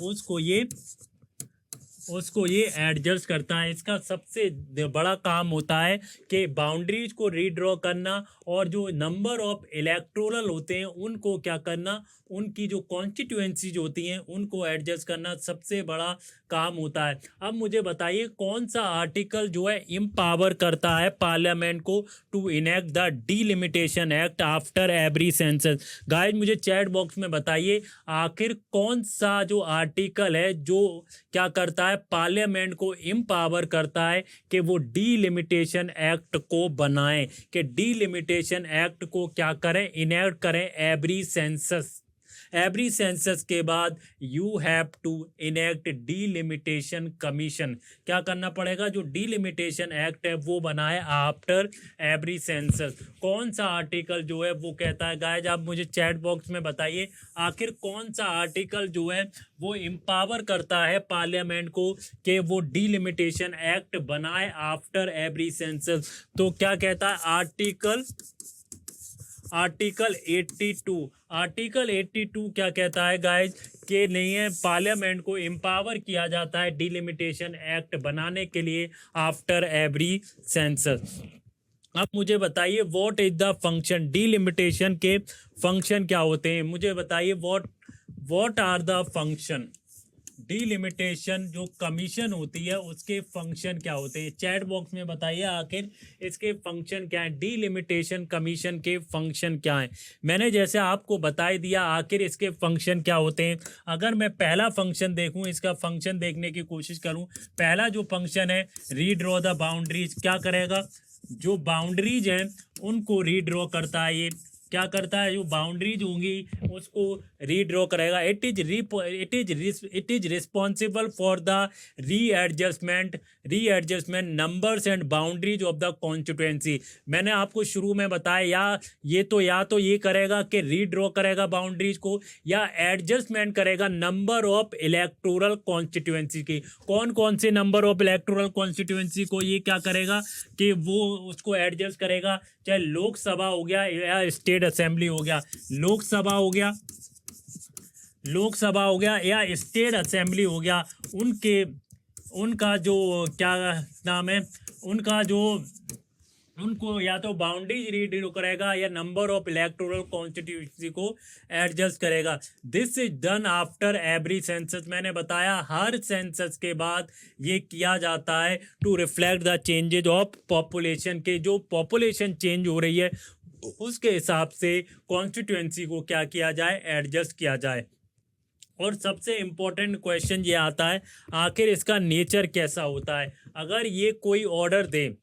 उसको ये एडजस्ट करता है। इसका सबसे बड़ा काम होता है कि बाउंड्रीज को रीड्रॉ करना, और जो नंबर ऑफ इलेक्टोरल होते हैं उनको क्या करना, उनकी जो कॉन्स्टिट्यूएंसीज होती हैं उनको एडजस्ट करना सबसे बड़ा काम होता है। अब मुझे बताइए कौन सा आर्टिकल जो है इम्पावर करता है पार्लियामेंट को to enact the delimitation act after every census? Guys मुझे चैट बॉक्स में बताइए आखिर कौन सा जो आर्टिकल है जो क्या करता है, पार्लियामेंट को इम्पावर करता है कि वो डीलिमिटेशन एक्ट को बनाएं, कि डीलिमिटेशन एक्ट को क्या करें, इनेक्ट करें एवरी सेंसस। एवरी सेंसस के बाद you have to enact delimitation commission. क्या करना पड़ेगा, जो डीलिमिटेशन एक्ट है वो बनाए आफ्टर एवरी सेंसस। कौन सा आर्टिकल जो है वो कहता है? गाइस आप मुझे चैट बॉक्स में बताइए आखिर कौन सा आर्टिकल जो है वो इम्पावर करता है पार्लियामेंट को कि वो डीलिमिटेशन एक्ट बनाए आफ्टर एवरी सेंसस। तो क्या कहता है आर्टिकल 82। आर्टिकल 82 क्या कहता है गाइज, कि नहीं है, पार्लियामेंट को एम्पावर किया जाता है डीलिमिटेशन एक्ट बनाने के लिए आफ्टर एवरी सेंसस। अब मुझे बताइए what is the function, delimitation के फंक्शन क्या होते हैं? मुझे बताइए what are the function, delimitation जो कमीशन होती है उसके फंक्शन क्या होते हैं? चैट बॉक्स में बताइए आखिर इसके फंक्शन क्या है, डीलिमिटेशन कमीशन के फंक्शन क्या हैं। मैंने जैसे आपको बता दिया आखिर इसके फंक्शन क्या होते हैं। अगर मैं पहला फंक्शन देखूं, इसका फंक्शन देखने की कोशिश करूं, पहला जो फंक्शन है रीड्रॉ द बाउंड्रीज, क्या करेगा, जो बाउंड्रीज हैं उनको रीड्रॉ करता है। ये क्या करता है, जो बाउंड्रीज होंगी उसको रीड्रॉ करेगा। It is responsible for the readjustment numbers and boundaries of the constituency. मैंने आपको शुरू में बताया या तो ये करेगा कि रीड्रॉ करेगा बाउंड्रीज को, या एडजस्टमेंट करेगा नंबर ऑफ इलेक्टोरल कॉन्स्टिट्यूएंसी की। कौन कौन से नंबर ऑफ इलेक्टोरल कॉन्स्टिट्यूएंसी को ये क्या करेगा कि वो उसको एडजस्ट करेगा, चाहे लोकसभा हो गया या स्टेट असेंबली हो गया, लोकसभा हो गया या स्टेट असेंबली हो गया, उनका जो क्या नाम है, उनको या तो बाउंड्रीज रीड्रॉ करेगा या नंबर ऑफ इलेक्टोरल कॉन्स्टिट्यूएंसी को एडजस्ट करेगा। This is done after every census. मैंने बताया हर सेंसस के बाद ये किया जाता है to reflect the changes of population, के जो पॉपुलेशन चेंज हो रही है उसके हिसाब से कॉन्स्टिट्यूएंसी को क्या किया जाए, एडजस्ट किया जाए। और सबसे इम्पोर्टेंट क्वेश्चन ये आता है, आखिर इसका नेचर कैसा होता है। अगर ये कोई order they,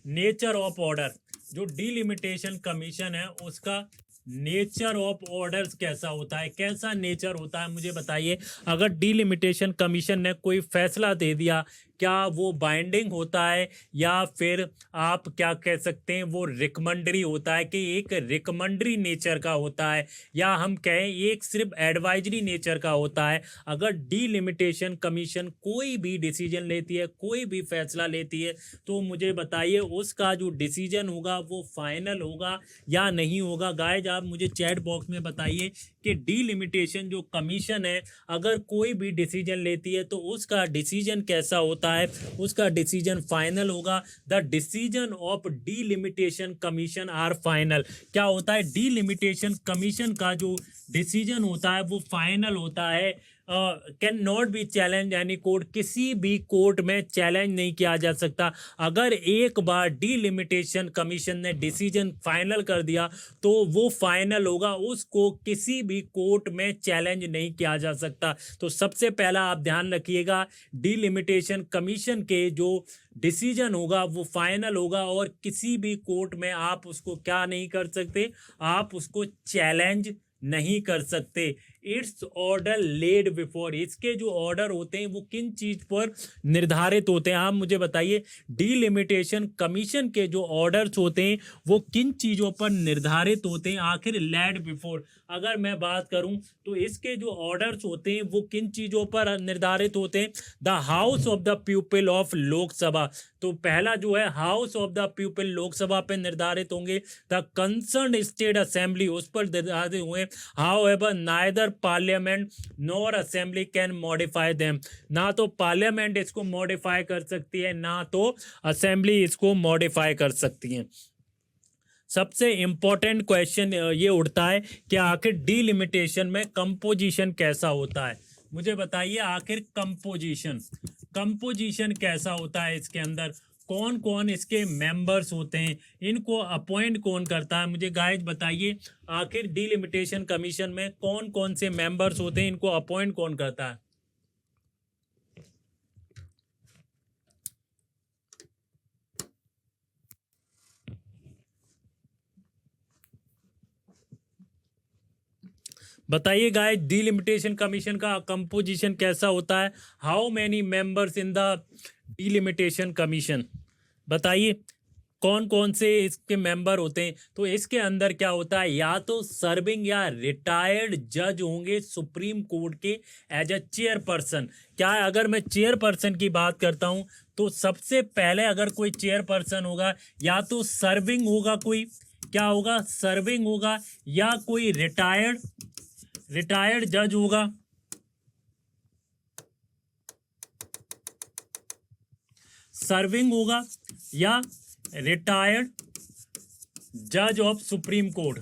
nature of order, जो डीलिमिटेशन कमीशन है उसका नेचर ऑफ ऑर्डर्स कैसा होता है, कैसा नेचर होता है, मुझे बताइए। अगर डीलिमिटेशन कमीशन ने कोई फैसला दे दिया, क्या वो बाइंडिंग होता है या फिर आप क्या कह सकते हैं वो रिकमेंडरी होता है, कि एक रिकमेंडरी नेचर का होता है, या हम कहें एक सिर्फ एडवाइजरी नेचर का होता है। अगर डीलिमिटेशन कमीशन कोई भी डिसीजन लेती है, कोई भी फैसला लेती है, तो मुझे बताइए उसका जो डिसीजन होगा वो फाइनल होगा या नहीं होगा। गाइज आप मुझे चैट बॉक्स में बताइए कि डीलिमिटेशन जो कमीशन है अगर कोई भी डिसीजन लेती है तो उसका डिसीजन कैसा होता है, उसका डिसीजन फाइनल होगा। The decision of delimitation commission are final. क्या होता है, डीलिमिटेशन कमीशन का जो डिसीजन होता है वो फाइनल होता है। Can not be challenge any court, किसी भी कोर्ट में चैलेंज नहीं किया जा सकता। अगर एक बार डीलिमिटेशन कमीशन ने डिसीजन फाइनल कर दिया तो वो फाइनल होगा, उसको किसी भी कोर्ट में चैलेंज नहीं किया जा सकता। तो सबसे पहला आप ध्यान रखिएगा, डीलिमिटेशन कमीशन के जो डिसीजन होगा वो फाइनल होगा और किसी भी कोर्ट में आप उसको क्या नहीं कर सकते, आप उसको चैलेंज नहीं कर सकते। इट्स ऑर्डर लेड बिफोर, इसके जो ऑर्डर होते हैं वो किन चीज पर निर्धारित होते हैं, आप मुझे बताइए। डीलिमिटेशन कमीशन के जो ऑर्डर्स होते हैं वो किन चीजों पर निर्धारित होते हैं, आखिर लेड बिफोर अगर मैं बात करूं तो इसके जो ऑर्डर्स होते हैं वो किन चीजों पर निर्धारित होते हैं। The house of the people of Lok Sabha, तो पहला जो है house of the people Lok Sabha पे निर्धारित होंगे। द कंसर्न स्टेट असेंबली उस पर निर्धारित हुए। However neither parliament nor assembly can modify them, ना तो पार्लियामेंट इसको मॉडिफाई कर सकती है ना तो असेंबली इसको मॉडिफाई कर सकती है। सबसे इम्पोर्टेंट क्वेश्चन ये उठता है कि आखिर डीलिमिटेशन में कंपोजिशन कैसा होता है, मुझे बताइए। आखिर कंपोजिशन कैसा होता है, इसके अंदर कौन कौन इसके मेंबर्स होते हैं, इनको अपॉइंट कौन करता है, मुझे गाइज बताइए। आखिर डीलिमिटेशन कमीशन में कौन कौन से मेंबर्स होते हैं, इनको अपॉइंट कौन करता है। बताइए गाइस, डीलिमिटेशन कमीशन का कंपोजिशन कैसा होता है। How many members in the delimitation commission, बताइए कौन कौन से इसके मेंबर होते हैं। तो इसके अंदर क्या होता है, या तो सर्विंग या रिटायर्ड जज होंगे सुप्रीम कोर्ट के एज अ चेयरपर्सन। क्या है, अगर मैं चेयरपर्सन की बात करता हूं तो सबसे पहले अगर कोई चेयरपर्सन होगा या तो सर्विंग होगा, कोई क्या होगा, सर्विंग होगा, या कोई रिटायर्ड जज होगा, सर्विंग होगा, या रिटायर्ड जज ऑफ सुप्रीम कोर्ट,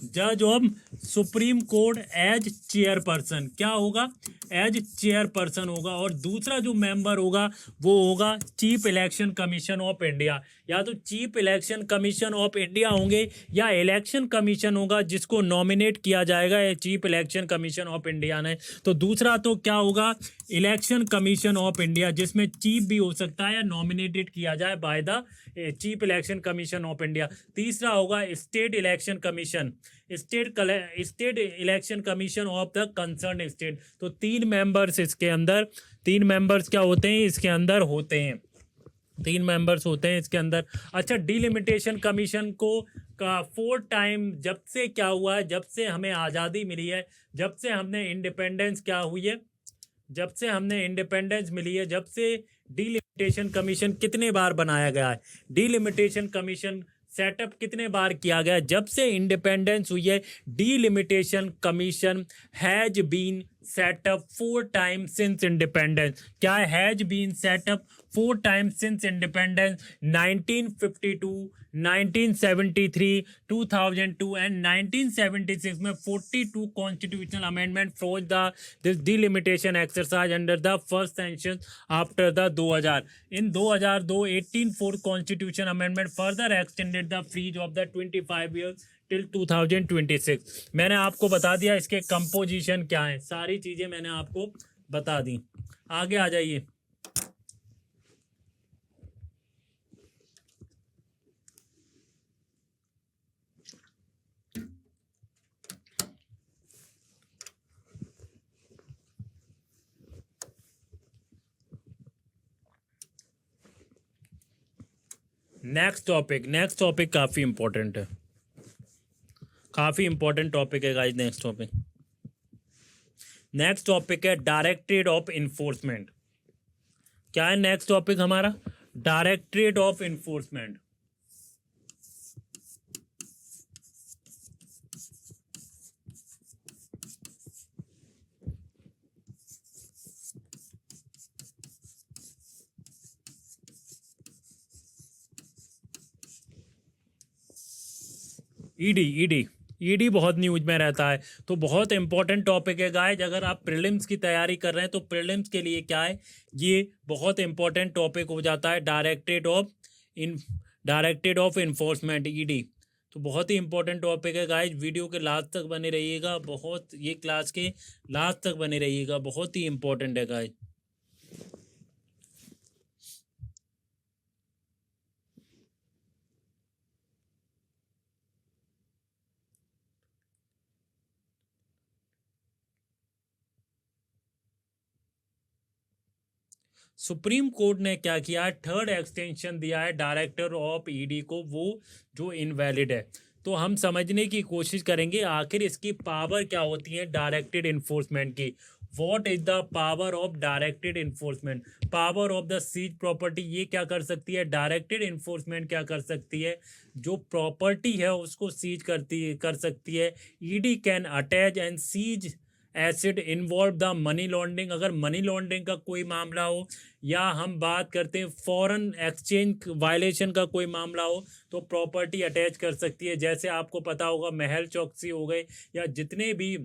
जज of supreme court as chairperson. क्या होगा, एज चेयरपर्सन होगा। और दूसरा जो मेंबर होगा वो होगा chief election commission of India, या तो chief election commission of India होंगे या इलेक्शन कमीशन होगा जिसको नॉमिनेट किया जाएगा chief election commission of India ने। तो दूसरा तो क्या होगा, इलेक्शन कमीशन ऑफ इंडिया, जिसमें चीफ भी हो सकता है या नॉमिनेटेड किया जाए bye the chief election commission of India. तीसरा होगा state election commission, state election commission of the concern state. तो तीन मेंबर्स क्या होते हैं, इसके अंदर होते हैं, तीन मेंबर्स होते हैं इसके अंदर। अच्छा, डीलिमिटेशन कमीशन को का 4 टाइम जब से क्या हुआ है, जब से हमें आज़ादी मिली है, जब से हमने इंडिपेंडेंस क्या हुई है, जब से हमने इंडिपेंडेंस मिली है, जब से डीलिमिटेशन कमीशन कितने बार बनाया गया है, डीलिमिटेशन कमीशन सेटअप कितने बार किया गया, जब से इंडिपेंडेंस हुई है। Delimitation commission has been set up 4 times since independence. क्या has been set up 4 times since independence, 1952, 1973, 2002 and 1976 में 42 constitutional amendment for the this delimitation exercise under the first census after the 2000। In 2002 18 fourth constitution amendment further extended the freeze of the 25 years till 2026। मैंने आपको बता दिया इसके composition क्या है, सारी चीज़ें मैंने आपको बता दी। आगे आ जाइए। नेक्स्ट टॉपिक काफ़ी इंपॉर्टेंट है, काफ़ी इंपॉर्टेंट टॉपिक है गाइस। नेक्स्ट टॉपिक है डायरेक्टरेट ऑफ इन्फोर्समेंट। क्या है नेक्स्ट टॉपिक हमारा? Directorate of enforcement. ईडी बहुत न्यूज में रहता है, तो बहुत इंपॉर्टेंट टॉपिक है गाइज। अगर आप प्रीलिम्स की तैयारी कर रहे हैं तो प्रीलिम्स के लिए क्या है, ये बहुत इंपॉर्टेंट टॉपिक हो जाता है, डायरेक्टरेट ऑफ इन्फोर्समेंट, ईडी। तो बहुत ही इंपॉर्टेंट टॉपिक है गाइज। वीडियो के लास्ट तक बने रहिएगा, बहुत, ये क्लास के लास्ट तक बने रहिएगा, बहुत ही इंपॉर्टेंट है गाइज। सुप्रीम कोर्ट ने क्या किया है, थर्ड एक्सटेंशन दिया है डायरेक्टर ऑफ ईडी को, वो जो इनवैलिड है। तो हम समझने की कोशिश करेंगे आखिर इसकी पावर क्या होती है डायरेक्टेड इन्फोर्समेंट की। What is the power of directed enforcement? Power of the seize property, ये क्या कर सकती है? डायरेक्टेड इन्फोर्समेंट क्या कर सकती है? जो प्रॉपर्टी है उसको सीज कर सकती है। ED can attach and seize asset involve the money laundering, अगर मनी लॉन्ड्रिंग का कोई मामला हो, या हम बात करते हैं फॉरेन एक्सचेंज वायलेशन का कोई मामला हो, तो प्रॉपर्टी अटैच कर सकती है। जैसे आपको पता होगा मेहुल चौकसी हो गए, या जितने भी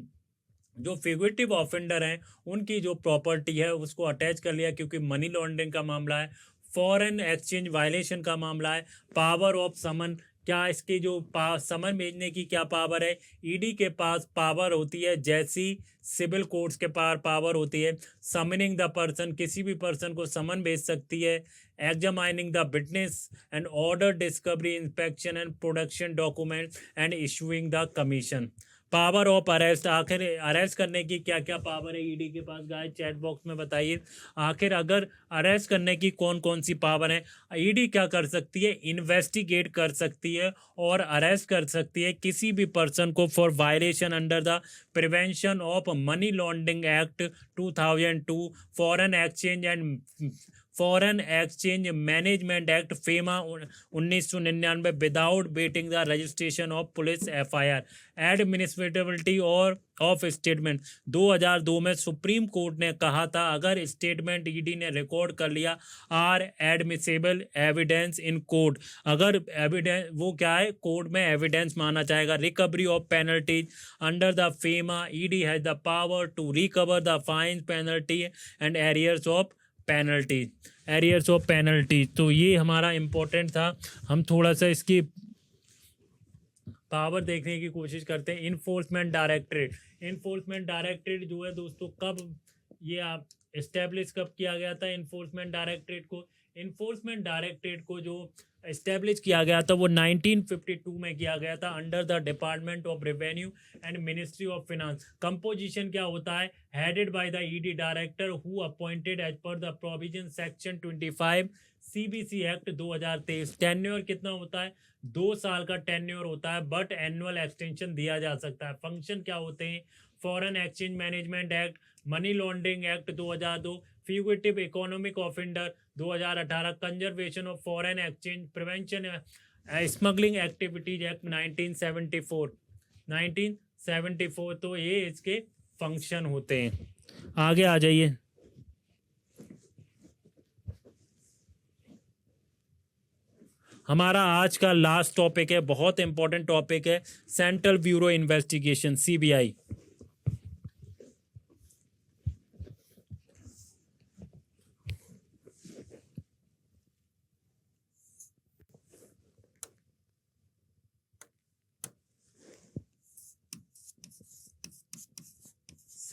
जो फिगरेटिव ऑफेंडर हैं उनकी जो प्रॉपर्टी है उसको अटैच कर लिया, क्योंकि मनी लॉन्ड्रिंग का मामला है, फॉरेन एक्सचेंज वायलेशन का मामला है। पावर ऑफ समन, क्या इसकी जो समन भेजने की क्या पावर है? ईडी के पास पावर होती है जैसी सिविल कोर्ट्स के पास पावर होती है। समनिंग द पर्सन, किसी भी पर्सन को समन भेज सकती है। Examining the witness and order discovery inspection and production document and issuing the commission. Power of arrest, आखिर अरेस्ट करने की क्या क्या पावर है ईडी के पास गाइस, चैट बॉक्स में बताइए। आखिर अगर अरेस्ट करने की कौन कौन सी पावर है? ईडी क्या कर सकती है? इन्वेस्टिगेट कर सकती है और अरेस्ट कर सकती है किसी भी पर्सन को for violation under the prevention of money laundering act 2002, foreign exchange management act FEMA 1999, without waiting the registration of police FIR. एडमिनिस्ट्रेटिविटी और ऑफ स्टेटमेंट 2002 में सुप्रीम कोर्ट ने कहा था अगर स्टेटमेंट ईडी ने रिकॉर्ड कर लिया are admissible evidence in court, अगर एविडेंस वो क्या है कोर्ट में एविडेंस माना जाएगा। Recovery of penalties under the FEMA, ED has the power to recover the fine penalty and arrears of penalty. तो ये हमारा इम्पोर्टेंट था, हम थोड़ा सा इसकी पावर देखने की कोशिश करते हैं। इन्फोर्समेंट डायरेक्टरेट जो है दोस्तों, कब ये आप इस्टेब्लिश कब किया गया था इन्फोर्समेंट डायरेक्टरेट को जो इस्टेब्लिश किया गया था वो 1952 में किया गया था under the department of revenue and ministry of finance. Composition क्या होता है? Headed by the ED director who appointed as per the provision section 25 CBC act 2023। Tenure कितना होता है? 2 साल का टेन्योर होता है, बट एनुअल एक्सटेंशन दिया जा सकता है। फंक्शन क्या होते हैं? Foreign exchange management act, money laundering act 2002, fugitive economic offender 2018, conservation of foreign exchange prevention smuggling activities act 1974। तो ये इसके फंक्शन होते हैं। आगे आ जाइए। हमारा आज का लास्ट टॉपिक है, बहुत इंपॉर्टेंट टॉपिक है, central bureau investigation, CBI.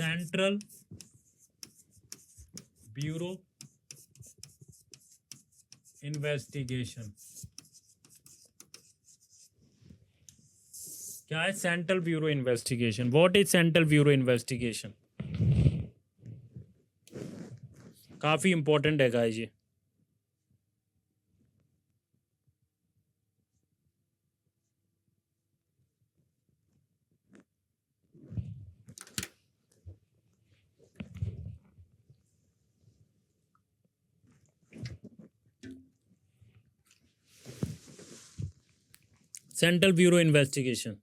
Central bureau investigation. क्या है central bureau investigation? What is central bureau investigation? काफी इंपॉर्टेंट है गाइस ये। Central bureau investigation.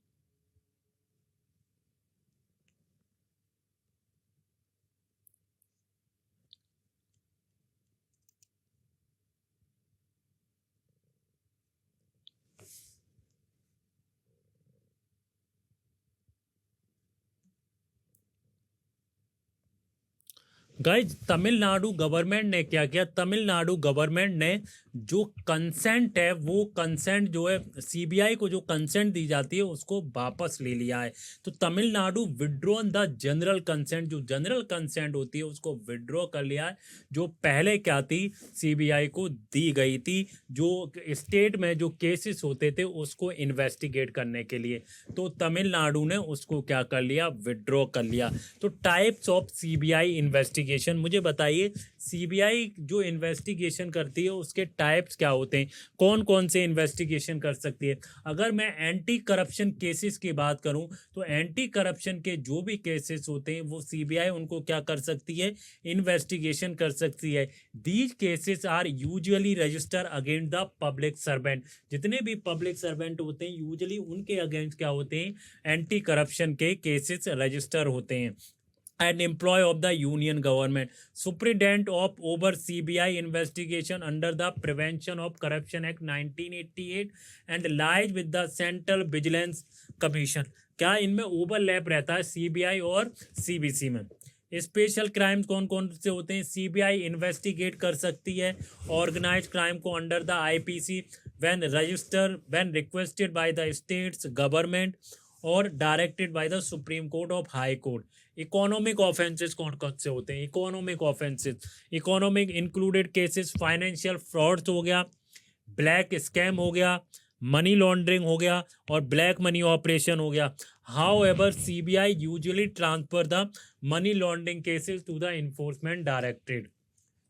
Guys Tamil Nadu government ने क्या किया? तमिलनाडु गवर्नमेंट ने जो कंसेंट है वो कंसेंट जो है सीबीआई को जो कंसेंट दी जाती है उसको वापस ले लिया है। तो Tamil Nadu withdrawn the general consent, जो जनरल कंसेंट होती है उसको विड्रॉ कर लिया है, जो पहले क्या थी सीबीआई को दी गई थी, जो स्टेट में जो केसेस होते थे उसको इन्वेस्टिगेट करने के लिए। तो तमिलनाडु ने उसको क्या कर लिया? विड्रॉ कर लिया। तो टाइप्स ऑफ सीबीआई इन्वेस्टिगेशन मुझे बताइए, सीबीआई जो इन्वेस्टिगेशन करती है उसके टाइप्स क्या होते हैं? कौन कौन से इन्वेस्टिगेशन कर सकती है? अगर मैं एंटी करप्शन केसेस की बात करूं तो एंटी करप्शन के जो भी केसेस होते हैं वो सीबीआई उनको क्या कर सकती है? इन्वेस्टिगेशन कर सकती है। These cases are usually register against the public servant. जितने भी पब्लिक सर्वेंट होते हैं यूजुअली उनके अगेंस्ट क्या होते हैं? एंटी करप्शन के केसेस रजिस्टर होते हैं। An employee of the union government, superintendent of over CBI investigation under the Prevention of Corruption Act 1988 and lies with the Central Vigilance Commission। क्या इनमें ओवरलैप रहता है सीबीआई और सीबीसी में? Special crimes कौन कौन से होते हैं? सीबीआई इन्वेस्टिगेट कर सकती है ऑर्गेनाइज क्राइम को under the IPC when requested by the states government और directed by the supreme court of high court. Economic offences कौन कौन से होते हैं? Economic offences, economic included cases financial frauds हो गया, ब्लैक स्कैम हो गया, मनी लॉन्ड्रिंग हो गया और ब्लैक मनी ऑपरेशन हो गया। However CBI usually transfer the money laundering cases to the enforcement directorate.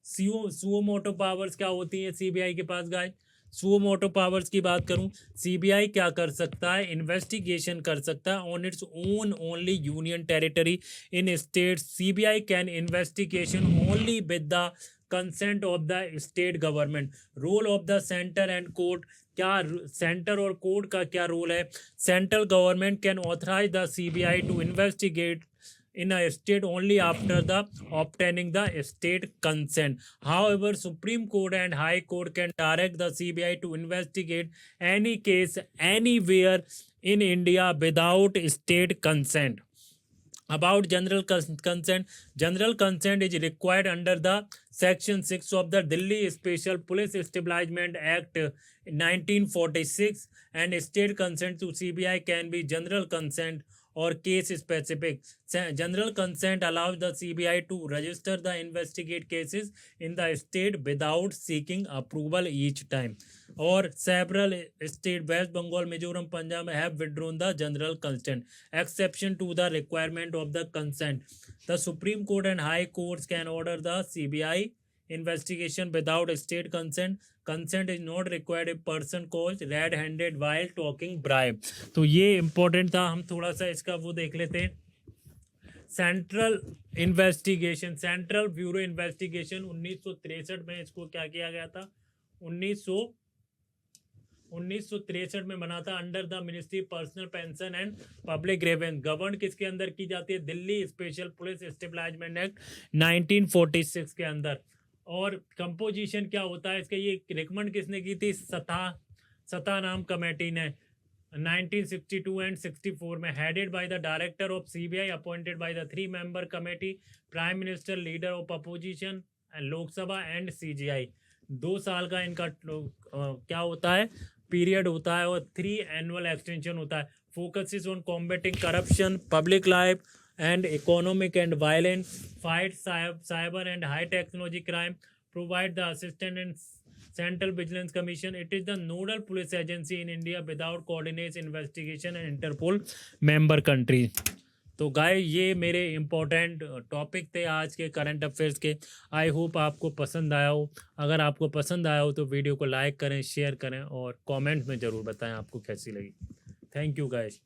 Suo motu powers क्या होती है सीबीआई के पास गाइस? सुओ मोटो पावर्स की बात करूं, सीबीआई क्या कर सकता है? इन्वेस्टिगेशन कर सकता है on its own only union territory in states. CBI can investigation only with the consent of the state government. Role of the centre and court, क्या सेंटर और कोर्ट का क्या रोल है? Central government can authorise the CBI to investigate in a state only after the obtaining the state consent. However, Supreme Court and High Court can direct the CBI to investigate any case anywhere in India without state consent. About general consent, general consent is required under the section 6 of the Delhi Special Police Establishment Act 1946 and state consent to CBI can be general consent or case specific. General consent allows the CBI to register the investigate cases in the state without seeking approval each time. Or several states, West Bengal, Mizoram, Punjab, have withdrawn the general consent exception to the requirement of the consent. The Supreme Court and High Courts can order the CBI investigation without state consent. Consent is not required if person caused red-handed while talking bribe। तो ये important था, हम थोड़ा सा इसका वो देख लेते हैं। Central investigation, central bureau investigation 1963 में इसको क्या किया गया था? 1963 में बना था under the ministry personal pension and public grievance. Govern किसके अंदर की जाती है? Delhi special police establishment act 1946 के अंदर। और कंपोजिशन क्या होता है इसका? ये रिकमेंड किसने की थी? सता नाम कमेटी ने 1962 एंड 64 में, headed by the director of CBI appointed by the 3 member committee, prime minister, leader of opposition, Lok Sabha and CGI. 2 साल का इनका क्या होता है? पीरियड होता है और 3 एनुअल एक्सटेंशन होता है। Focuses on combating corruption, public life and economic and violence, fight cyber and high technology crime, provide the assistance and Central Vigilance Commission. It is the nodal police agency in India without coordinates investigation and Interpol member country. तो गाय ये मेरे important topic थे आज के current affairs के। I hope आपको पसंद आया हो। अगर आपको पसंद आया हो तो वीडियो को लाइक करें, शेयर करें और कमेंट में ज़रूर बताएं आपको कैसी लगी। Thank you guys.